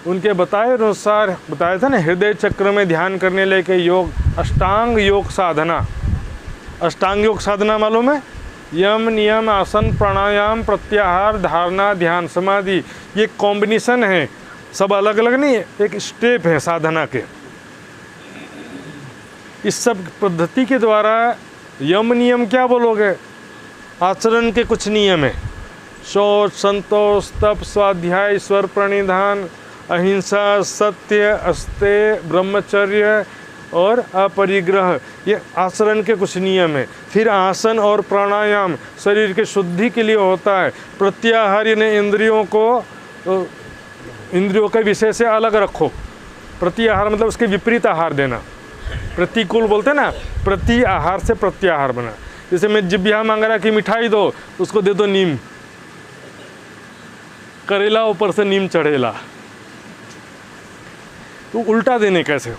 उनके बताए अनुसार बताया था ना, हृदय चक्र में ध्यान करने लेके योग, अष्टांग योग साधना। अष्टांग योग साधना मालूम है? यम, नियम, आसन, प्राणायाम, प्रत्याहार, धारणा, ध्यान, समाधि, ये कॉम्बिनेशन है, सब अलग अलग नहीं है, एक स्टेप है साधना के। इस सब पद्धति के द्वारा यम नियम क्या बोलोगे? आचरण के कुछ नियम है, शौच, संतोष, तप, स्वाध्याय, ईश्वर प्रणिधान, अहिंसा, सत्य, अस्तेय, ब्रह्मचर्य और अपरिग्रह, ये आचरण के कुछ नियम है। फिर आसन और प्राणायाम शरीर के शुद्धि के लिए होता है। प्रत्याहार यानी इंद्रियों के विषय से अलग रखो। प्रत्याहार मतलब उसके विपरीत आहार देना, प्रतिकूल बोलते हैं ना, प्रति आहार से प्रत्याहार बना। जैसे मैं जिब्या मांग रहा कि मिठाई दो, उसको दे दो नीम, करेला ऊपर से नीम चढ़ेला, तो उल्टा देने कैसे?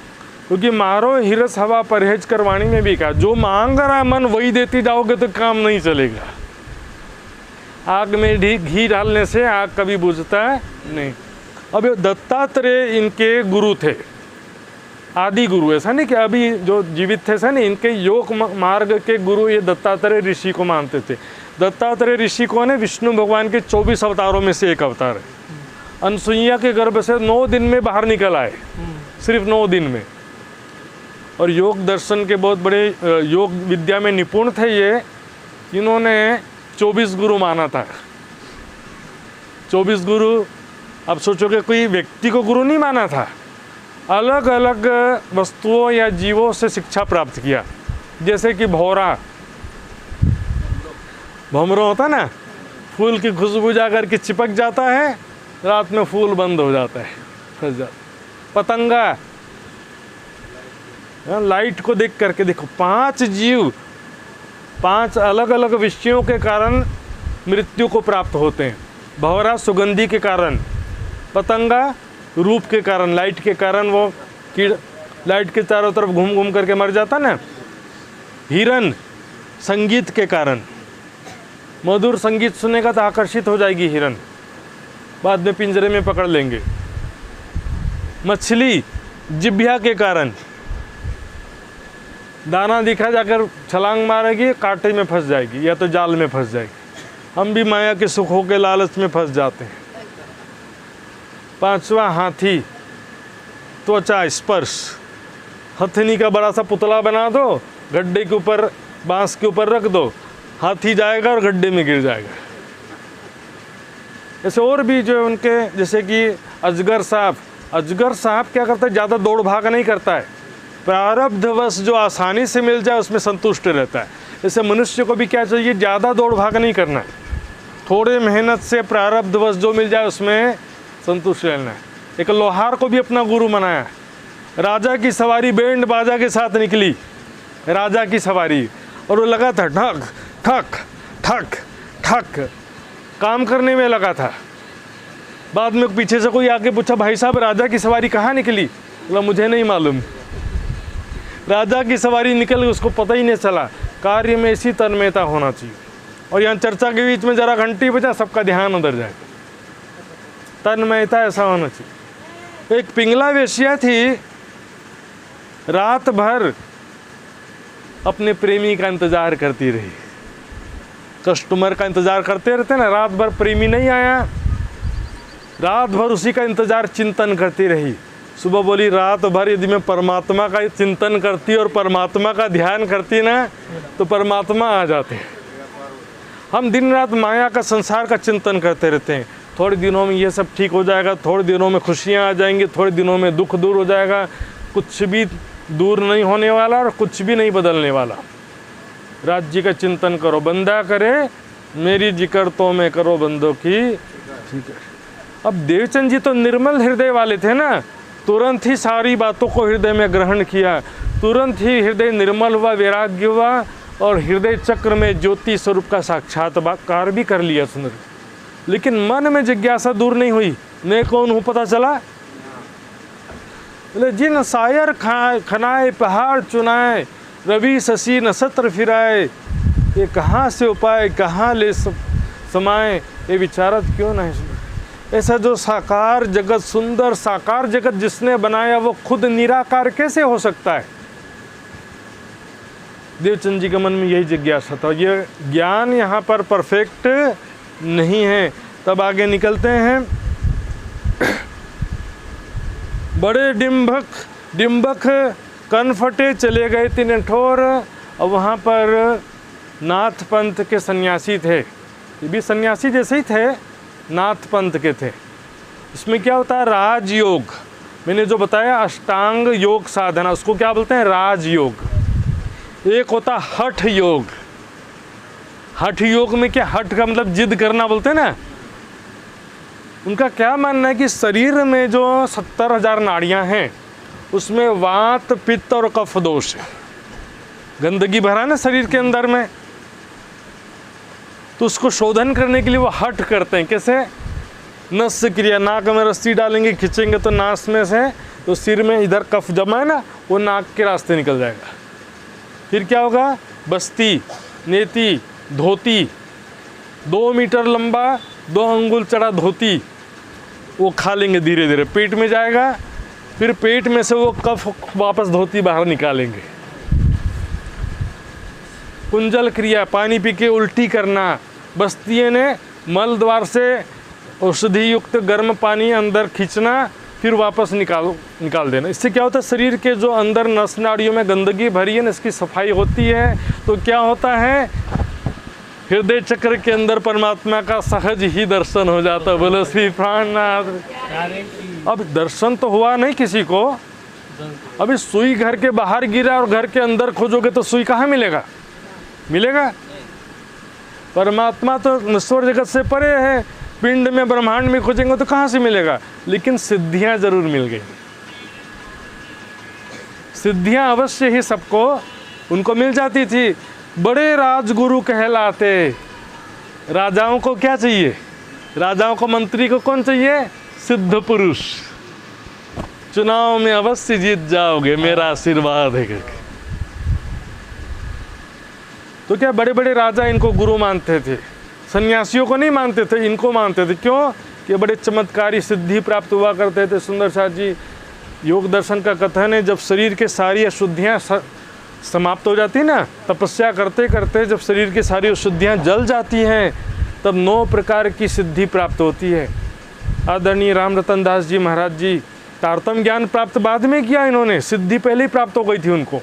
क्योंकि मारो हिरस हवा परहेज करवाणी में भी कहा, जो मांग रहा मन वही देती जाओगे तो काम नहीं चलेगा। आग में घी डालने से आग कभी बुझता नहीं। अब दत्तात्रेय इनके गुरु थे, आदि गुरु, ऐसा नहीं कि अभी जो जीवित थे ऐसा नहीं, इनके योग मार्ग के गुरु ये दत्तात्रेय ऋषि को मानते थे। दत्तात्रेय ऋषि कौन है? विष्णु भगवान के 24 अवतारों में से एक अवतार है। अनसुईया के गर्भ से 9 दिन में बाहर निकल आए, सिर्फ 9 दिन में। और योग दर्शन के बहुत बड़े, योग विद्या में निपुण थे ये। इन्होंने 24 गुरु माना था। 24 गुरु, अब सोचो कि कोई व्यक्ति को गुरु नहीं माना था, अलग अलग वस्तुओं या जीवों से शिक्षा प्राप्त किया। जैसे कि भौमरा होता ना, फूल की खुशबू जाकर के चिपक जाता है, रात में फूल बंद हो जाता है, फंस जाता। पतंगा, लाइट को देख करके देखो, 5 जीव 5 अलग अलग विषयों के कारण मृत्यु को प्राप्त होते हैं। भौरा सुगंधि के कारण, पतंगा रूप के कारण, लाइट के कारण वो लाइट के चारों तरफ घूम घूम करके मर जाता ना। हिरन संगीत के कारण, मधुर संगीत सुनेगा तो आकर्षित हो जाएगी हिरन, बाद में पिंजरे में पकड़ लेंगे। मछली जिह्वा के कारण, दाना दिखा जाकर छलांग मारेगी, कांटे में फंस जाएगी या तो जाल में फंस जाएगी। हम भी माया के सुखों के लालच में फंस जाते हैं। 5वां हाथी, त्वचा स्पर्श। हथनी का बड़ा सा पुतला बना दो, गड्ढे के ऊपर, बांस के ऊपर रख दो, हाथी जाएगा और गड्ढे में गिर जाएगा। ऐसे और भी जो उनके, जैसे कि अजगर सांप। अजगर सांप क्या करता है? ज़्यादा दौड़ भाग नहीं करता है, प्रारब्धवश जो आसानी से मिल जाए उसमें संतुष्ट रहता है। ऐसे मनुष्य को भी क्या चाहिए? ज़्यादा दौड़ भाग नहीं करना है, थोड़े मेहनत से प्रारब्धवश जो मिल जाए उसमें संतुष्ट रहना है। एक लोहार को भी अपना गुरु बनाया। राजा की सवारी बैंड बाजा के साथ निकली, राजा की सवारी, और वो लगा था ठक ठक ठक ठक, काम करने में लगा था। बाद में पीछे से कोई आके पूछा, भाई साहब राजा की सवारी कहाँ निकली? बोला मुझे नहीं मालूम। राजा की सवारी निकल गई, उसको पता ही नहीं चला। कार्य में ऐसी तन्मयता होना चाहिए। और यहाँ चर्चा के बीच में जरा घंटी बजा, सबका ध्यान उधर जाएगा। तन्मयता ऐसा होना चाहिए। एक पिंगला वेश्या थी, रात भर अपने प्रेमी का इंतजार करती रही। कस्टमर का इंतजार करते रहते ना, रात भर प्रेमी नहीं आया, रात भर उसी का इंतजार चिंतन करती रही। सुबह बोली, रात भर यदि मैं परमात्मा का चिंतन करती और परमात्मा का ध्यान करती ना, तो परमात्मा आ जाते। हम दिन रात माया का, संसार का चिंतन करते रहते हैं। थोड़े दिनों में ये सब ठीक हो जाएगा, थोड़े दिनों में खुशियाँ आ जाएंगी, थोड़े दिनों में दुख दूर हो जाएगा। कुछ भी दूर नहीं होने वाला और कुछ भी नहीं बदलने वाला। राज्य का चिंतन करो, बंदा करे मेरी जिक्र तो मैं करो बंदों की जिक्र। अब देवचंद जी तो निर्मल हृदय वाले थे ना, तुरंत ही सारी बातों को हृदय में ग्रहण किया, तुरंत ही हृदय निर्मल हुआ, वैराग्य हुआ, और हृदय चक्र में ज्योति स्वरूप का साक्षात्कार भी कर लिया सुंदर। लेकिन मन में जिज्ञासा दूर नहीं हुई, मैं कौन हूँ पता चला? जिन सायर खनाए पहाड़ चुनाए, रवि शशि नक्षत्र फिराए, ये कहाँ से उपाय कहाँ ले समाए, ये विचारत क्यों नहीं? ऐसा जो साकार जगत, सुंदर साकार जगत जिसने बनाया वो खुद निराकार कैसे हो सकता है? देवचंद जी के मन में यही जिज्ञासा था। ये ज्ञान यहाँ पर परफेक्ट नहीं है। तब आगे निकलते हैं। बड़े डिम्बक कनफटे चले गए 3 ठोर। और वहाँ पर नाथ पंथ के सन्यासी थे, ये भी सन्यासी जैसे ही थे, नाथ पंथ के थे। इसमें क्या होता है? राजयोग। मैंने जो बताया अष्टांग योग साधना, उसको क्या बोलते हैं? राजयोग। एक होता हठ योग। हठ योग में क्या, हठ का मतलब जिद करना बोलते हैं ना। उनका क्या मानना है कि शरीर में जो 70,000 नाड़ियां हैं उसमें वात, पित्त और कफ दोष है। गंदगी भरा ना शरीर के अंदर में, तो उसको शोधन करने के लिए वो हठ करते हैं। कैसे? नस क्रिया, नाक में रस्सी डालेंगे, खींचेंगे तो नास में से, तो सिर में इधर कफ जमा है ना, वो नाक के रास्ते निकल जाएगा। फिर क्या होगा? बस्ती, नेति, धोती, 2 मीटर लंबा 2 अंगुल चढ़ा धोती, वो खा लेंगे, धीरे धीरे पेट में जाएगा। फिर पेट में से वो कफ वापस धोती बाहर निकालेंगे। कुंजल क्रिया, पानी पी के उल्टी करना। बस्तियों ने मल द्वार से औषधि युक्त गर्म पानी अंदर खींचना, फिर वापस निकाल देना। इससे क्या होता है? शरीर के जो अंदर नस नाड़ियों में गंदगी भरी है ना, इसकी सफाई होती है। तो क्या होता है? हृदय चक्र के अंदर परमात्मा का सहज ही दर्शन हो जाता है। बोलो श्री प्राणनाथ। अब दर्शन तो हुआ नहीं किसी को। अभी सुई घर के बाहर गिरा और घर के अंदर खोजोगे तो सुई कहाँ मिलेगा? मिलेगा? परमात्मा तो नश्वर जगत से परे है, पिंड में ब्रह्मांड में खोजेंगे तो कहाँ से मिलेगा? लेकिन सिद्धियां जरूर मिल गई। सिद्धियां अवश्य ही सबको उनको मिल जाती थी। बड़े राजगुरु कहलाते। राजाओं को क्या चाहिए? राजाओं को, मंत्री को कौन चाहिए? सिद्ध पुरुष। चुनाव में अवश्य जीत जाओगे, मेरा आशीर्वाद है करके। तो क्या बड़े बड़े राजा इनको गुरु मानते थे, सन्यासियों को नहीं मानते थे, इनको मानते थे। क्यों? कि बड़े चमत्कारी सिद्धि प्राप्त हुआ करते थे। सुंदर साथ जी योग दर्शन का कथन है, जब शरीर के सारी अशुद्धियाँ समाप्त हो जाती ना, तपस्या करते करते जब शरीर की सारी अशुद्धियाँ जल जाती हैं, तब 9 प्रकार की सिद्धि प्राप्त होती है। आदरणीय राम रतन दास जी महाराज जी, तारतम्य ज्ञान प्राप्त बाद में किया इन्होंने, सिद्धि पहले ही प्राप्त हो गई थी उनको।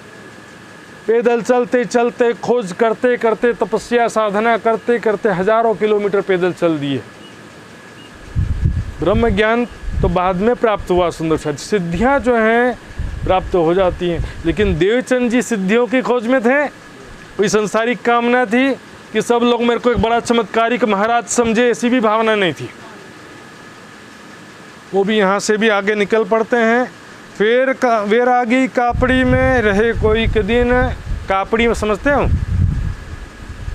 पैदल चलते चलते, खोज करते करते, तपस्या साधना करते करते हजारों किलोमीटर पैदल चल दिए। ब्रह्म ज्ञान तो बाद में प्राप्त हुआ। सुंदर साथ, सिद्धियां जो हैं प्राप्त हो जाती हैं। लेकिन देवचंद जी सिद्धियों की खोज में थे। कोई संसारिक कामना थी कि सब लोग मेरे को एक बड़ा चमत्कारिक महाराज समझे, ऐसी भी भावना नहीं थी। वो भी यहाँ से भी आगे निकल पड़ते हैं। फिर वैरागी कापड़ी में रहे कोई के दिन। कापड़ी में समझते हो?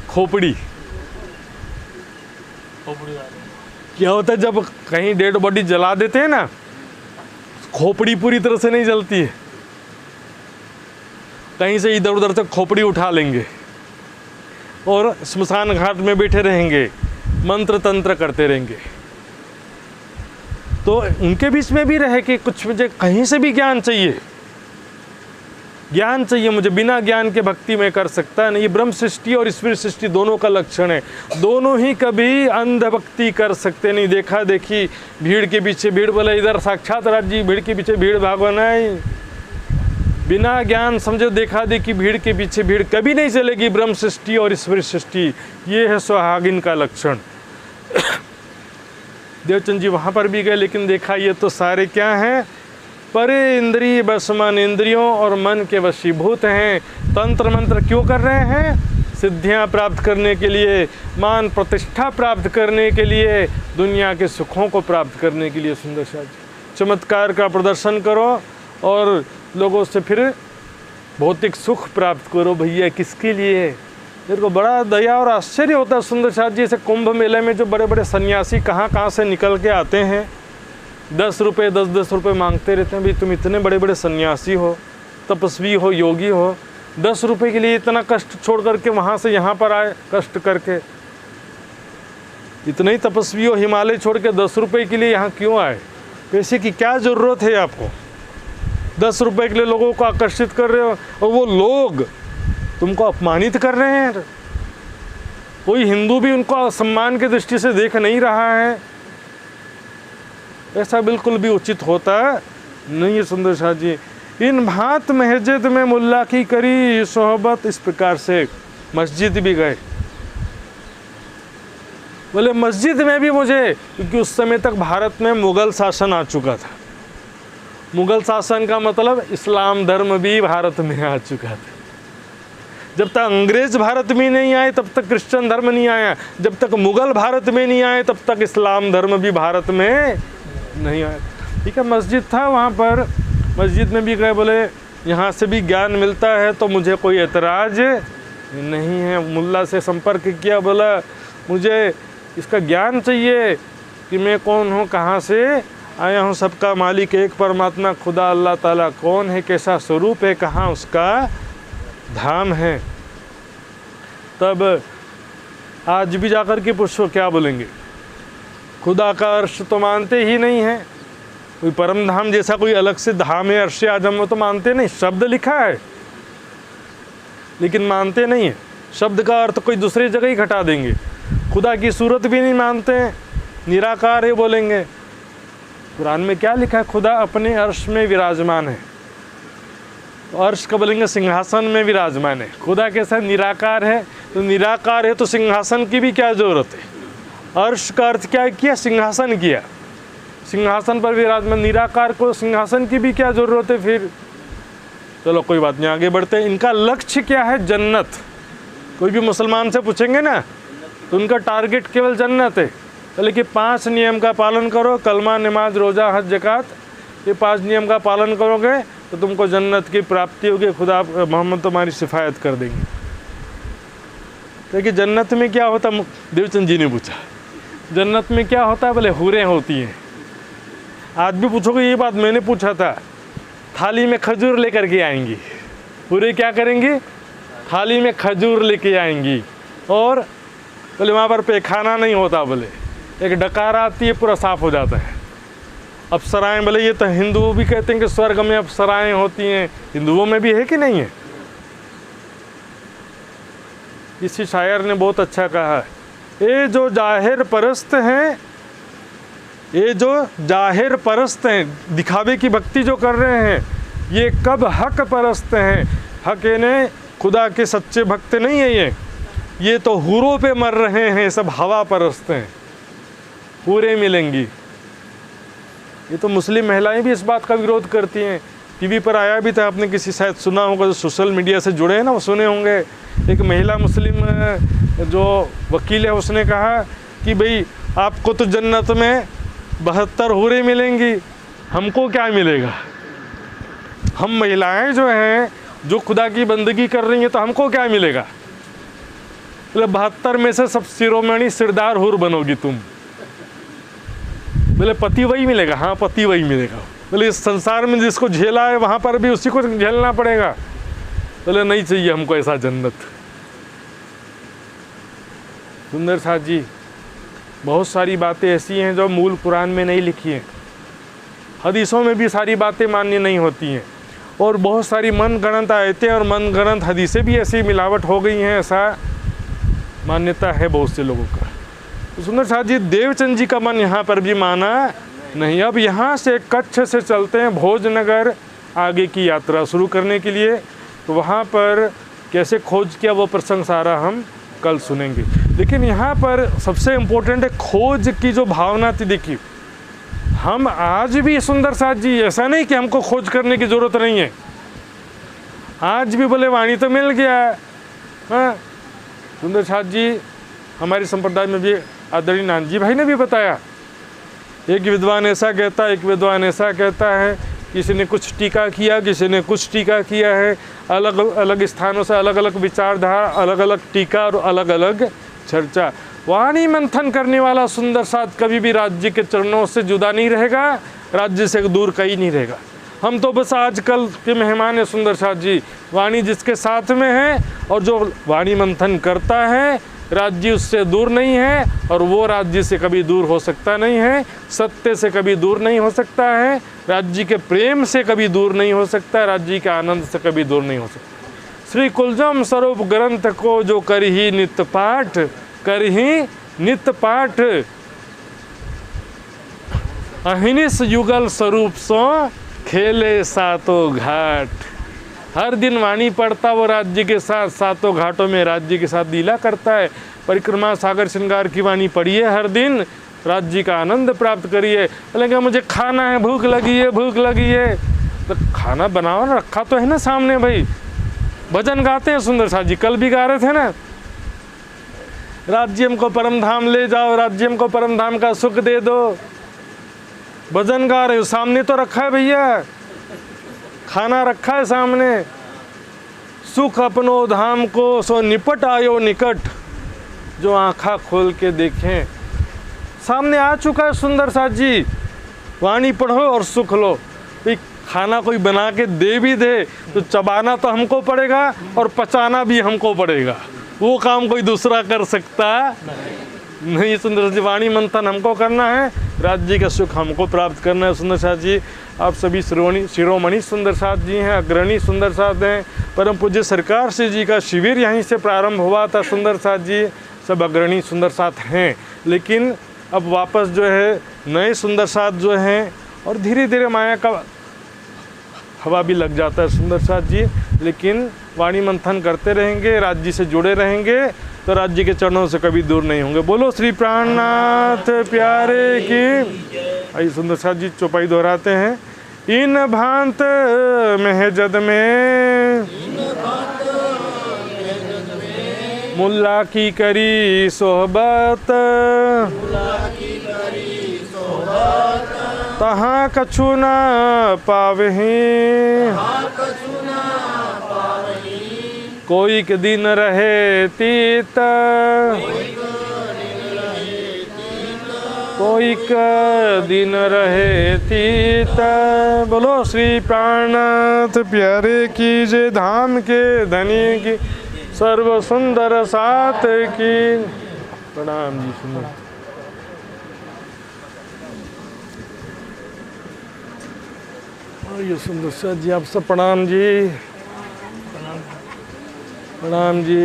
खोपड़ी। क्या होता है जब कहीं डेड बॉडी जला देते हैं ना, खोपड़ी पूरी तरह से नहीं जलती है, कहीं से इधर उधर से खोपड़ी उठा लेंगे और स्मशान घाट में बैठे रहेंगे, मंत्र तंत्र करते रहेंगे। तो उनके बीच में भी रहे कि कुछ मुझे कहीं से भी ज्ञान चाहिए, ज्ञान चाहिए मुझे, बिना ज्ञान के भक्ति में कर सकता नहीं। ये ब्रह्म सृष्टि और ईश्वर सृष्टि दोनों का लक्षण है। दोनों ही कभी अंध भक्ति कर सकते नहीं। देखा देखी, भीड़ के पीछे भीड़, बोले इधर साक्षात राज जी, भीड़ के पीछे भीड़ भागो नहीं। बिना ज्ञान समझे देखा देखी, भीड़ के पीछे भीड़ कभी नहीं चलेगी। ब्रह्म सृष्टि और ईश्वर सृष्टि, ये है सुहागिन का लक्षण। देवचंद जी वहाँ पर भी गए, लेकिन देखा ये तो सारे क्या हैं? परे इंद्रिय बस मन, इंद्रियों और मन के वशीभूत हैं। तंत्र मंत्र क्यों कर रहे हैं? सिद्धियां प्राप्त करने के लिए, मान प्रतिष्ठा प्राप्त करने के लिए, दुनिया के सुखों को प्राप्त करने के लिए। सुंदर सा चमत्कार का प्रदर्शन करो और लोगों से फिर भौतिक सुख प्राप्त करो। भैया किसके लिए? मेरे को बड़ा दया और आश्चर्य होता है सुंदर साथ जी, ऐसे कुंभ मेले में जो बड़े बड़े सन्यासी कहाँ से निकल के आते हैं, 10 रुपये 10-10 रुपये मांगते रहते हैं। भाई तुम इतने बड़े बड़े सन्यासी हो, तपस्वी हो, योगी हो, 10 रुपये के लिए इतना कष्ट छोड़ करके वहाँ से यहाँ पर आए, कष्ट करके। इतने ही तपस्वी हो, हिमालय छोड़ के 10 रुपये के लिए यहाँ क्यों आए? पैसे की क्या ज़रूरत है आपको? 10 रुपये के लिए लोगों को आकर्षित कर रहे हो और वो लोग तुमको अपमानित कर रहे हैं। कोई हिंदू भी उनको सम्मान की दृष्टि से देख नहीं रहा है। ऐसा बिल्कुल भी उचित होता नहीं है सुंदर शाह जी। इन भांत मस्जिद में मुल्ला की करी सोहबत, इस प्रकार से मस्जिद भी गए। बोले मस्जिद में भी मुझे, क्योंकि उस समय तक भारत में मुग़ल शासन आ चुका था। मुग़ल शासन का मतलब इस्लाम धर्म भी भारत में आ चुका था। जब तक अंग्रेज भारत में नहीं आए तब तक क्रिश्चियन धर्म नहीं आया, जब तक मुग़ल भारत में नहीं आए तब तक इस्लाम धर्म भी भारत में नहीं आया। ठीक है, मस्जिद था वहाँ पर, मस्जिद में भी गए। बोले यहाँ से भी ज्ञान मिलता है तो मुझे कोई एतराज़ नहीं है। मुल्ला से संपर्क किया, बोला मुझे इसका ज्ञान चाहिए कि मैं कौन हूँ, कहाँ से आया हूँ, सबका मालिक एक परमात्मा खुदा अल्लाह ताला कौन है, कैसा स्वरूप है, कहाँ उसका धाम है। तब आज भी जाकर के पूछो क्या बोलेंगे? खुदा का अर्श तो मानते ही नहीं है। कोई परम धाम जैसा कोई अलग से धाम है, अर्श आजम, वो तो मानते नहीं। शब्द लिखा है लेकिन मानते नहीं है। शब्द का अर्थ कोई दूसरी जगह ही घटा देंगे। खुदा की सूरत भी नहीं मानते हैं, निराकार है बोलेंगे। कुरान में क्या लिखा है? खुदा अपने अर्श में विराजमान है। तो अर्श का बोलेंगे सिंहासन में विराजमान है। खुदा कैसा? निराकार है। तो निराकार है तो सिंहासन की भी क्या ज़रूरत है? अर्श का अर्थ क्या किया? सिंहासन किया। सिंहासन पर विराजमान निराकार को सिंहासन की भी क्या ज़रूरत है फिर? चलो कोई बात नहीं, आगे बढ़ते हैं। इनका लक्ष्य क्या है? जन्नत। कोई भी मुसलमान से पूछेंगे ना तो उनका टारगेट केवल जन्नत है। चले कि 5 नियम का पालन करो, कलमा, नमाज, रोज़ा, हज, ज़कात, ये 5 नियम का पालन करोगे तो तुमको जन्नत की प्राप्ति होगी, खुदा मोहम्मद तुम्हारी सिफायत कर देंगे। देखिए जन्नत में क्या होता? देवचंद जी ने पूछा जन्नत में क्या होता है? बोले हूरें होती हैं। आज भी पूछोगे ये बात, मैंने पूछा था। थाली में खजूर लेकर के आएंगी। हूरें क्या करेंगी? थाली में खजूर लेके आएंगी। और बोले वहाँ पर पैखाना नहीं होता, बोले एक डकार आती है, पूरा साफ हो जाता है। अप्सराएं, बोले ये तो हिंदू भी कहते हैं कि स्वर्ग में अप्सराएं होती हैं, हिंदुओं में भी है कि नहीं है? इसी शायर ने बहुत अच्छा कहा, ये जो जाहिर परस्त हैं, ये जो जाहिर परस्त हैं, दिखावे की भक्ति जो कर रहे हैं, ये कब हक परस्त हैं। हक ने खुदा के सच्चे भक्त नहीं है ये तो हूरों पे मर रहे हैं, सब हवा परस्त हैं, हूरें मिलेंगी। ये तो मुस्लिम महिलाएं भी इस बात का विरोध करती हैं। टीवी पर आया भी था, आपने किसी शायद सुना होगा, जो सोशल मीडिया से जुड़े हैं ना, वो सुने होंगे। एक महिला मुस्लिम जो वकील है उसने कहा कि भाई आपको तो जन्नत में 72 हूरें मिलेंगी, हमको क्या मिलेगा? हम महिलाएं जो हैं जो खुदा की बंदगी कर रही हैं तो हमको क्या मिलेगा? बोले 72 में से सब शिरोमणि सिरदार हूर बनोगी तुम। बोले पति वही मिलेगा? हाँ पति वही मिलेगा। बोले इस संसार में जिसको झेला है वहाँ पर भी उसी को झेलना पड़ेगा। बोले नहीं चाहिए हमको ऐसा जन्नत। सुंदर शाह जी, बहुत सारी बातें ऐसी हैं जो मूल कुरान में नहीं लिखी हैं। हदीसों में भी सारी बातें मान्य नहीं होती हैं, और बहुत सारी मन गणत आयतें और मन गणत हदीसें भी ऐसी मिलावट हो गई हैं, ऐसा मान्यता है बहुत से लोगों का। तो सुंदर शाह जी, देवचंद जी का मन यहाँ पर भी माना नहीं। अब यहाँ से कच्छ से चलते हैं भोजनगर आगे की यात्रा शुरू करने के लिए। तो वहाँ पर कैसे खोज किया वो प्रसंग सारा हम कल सुनेंगे। लेकिन यहाँ पर सबसे इम्पोर्टेंट है खोज की जो भावना थी। देखिए हम आज भी सुंदर शाह जी, ऐसा नहीं कि हमको खोज करने की ज़रूरत नहीं है। आज भी बोले वाणी तो मिल गया। हाँ सुंदर शाह जी, हमारे संप्रदाय में भी आदरणीय नानजी भाई ने भी बताया, एक विद्वान ऐसा कहता है, एक विद्वान ऐसा कहता है, किसी ने कुछ टीका किया, किसी ने कुछ टीका किया है। अलग अलग स्थानों से अलग अलग विचारधारा, अलग अलग टीका और अलग अलग चर्चा। वाणी मंथन करने वाला सुंदर साथ कभी भी राज्य के चरणों से जुदा नहीं रहेगा, राज्य से दूर कहीं नहीं रहेगा। हम तो बस आजकल के मेहमान हैं सुंदर साथ जी। वाणी जिसके साथ में है और जो वाणी मंथन करता है राज्य उससे दूर नहीं है और वो राज्य से कभी दूर हो सकता नहीं है, सत्य से कभी दूर नहीं हो सकता है, राज्य के प्रेम से कभी दूर नहीं हो सकता, राज्य के आनंद से कभी दूर नहीं हो सकता। श्री कुलजम स्वरूप ग्रंथ को जो करही नित्य पाठ, करही नित्य पाठ, अहिनिस युगल स्वरूप सो खेले सातों घाट। हर दिन वाणी पढ़ता वो राज्य के साथ, सातों घाटों में राज्य के साथ लीला करता है। परिक्रमा सागर श्रृंगार की वाणी पढ़िए, हर दिन राज्य का आनंद प्राप्त करिए। बोलेंगे मुझे खाना है, भूख लगी है, भूख लगी है, तो खाना बनाओ ना, रखा तो है ना सामने भाई। भजन गाते हैं सुंदर साथ जी, कल भी गा रहे थे ना, राज्यम को परम धाम ले जाओ, राज्यम को परम धाम का सुख दे दो। भजन गा रहे हो, सामने तो रखा है भैया, खाना रखा है सामने। सुख अपनो धाम को सो निपट आयो निकट, जो आँखा खोल के देखें। सामने आ चुका है सुंदर साथ जी, वाणी पढ़ो और सुख लो। भाई खाना कोई बना के दे भी दे तो चबाना तो हमको पड़ेगा और पचाना भी हमको पड़ेगा, वो काम कोई दूसरा कर सकता नहीं। सुंदर जी वाणी मंथन हमको करना है, राज्य का सुख हमको प्राप्त करना है। सुंदर साथ जी आप सभी शिरोमणि सुंदर साथ जी हैं, अग्रणी सुंदर साथ हैं। परम पूज्य सरकार श्री जी का शिविर यहीं से प्रारंभ हुआ था। सुंदर साथ जी सब अग्रणी सुंदर साथ हैं, लेकिन अब वापस जो है नए सुंदर साथ जो हैं, और धीरे धीरे माया का हवा भी लग जाता है सुंदर साथ जी। लेकिन वाणी मंथन करते रहेंगे, राज्य से जुड़े रहेंगे तो राज्य के चरणों से कभी दूर नहीं होंगे। बोलो श्री प्राणनाथ प्यारे की। आइए सुंदर साथ जी चौपाई दोहराते हैं। इन भांत में जद में मुल्ला की करी सोहबत, तहाँ कछु न पावही, कोई के दिन रहे तीत, कोई का दिन रहे तीत। बोलो श्री प्राणनाथ प्यारे की जय, धाम के धनी की, सर्व सुंदर साथ की। प्रणाम जी सुंदर। ये सुंदर साथ जी आप सब प्रणाम जी, प्रणाम जी।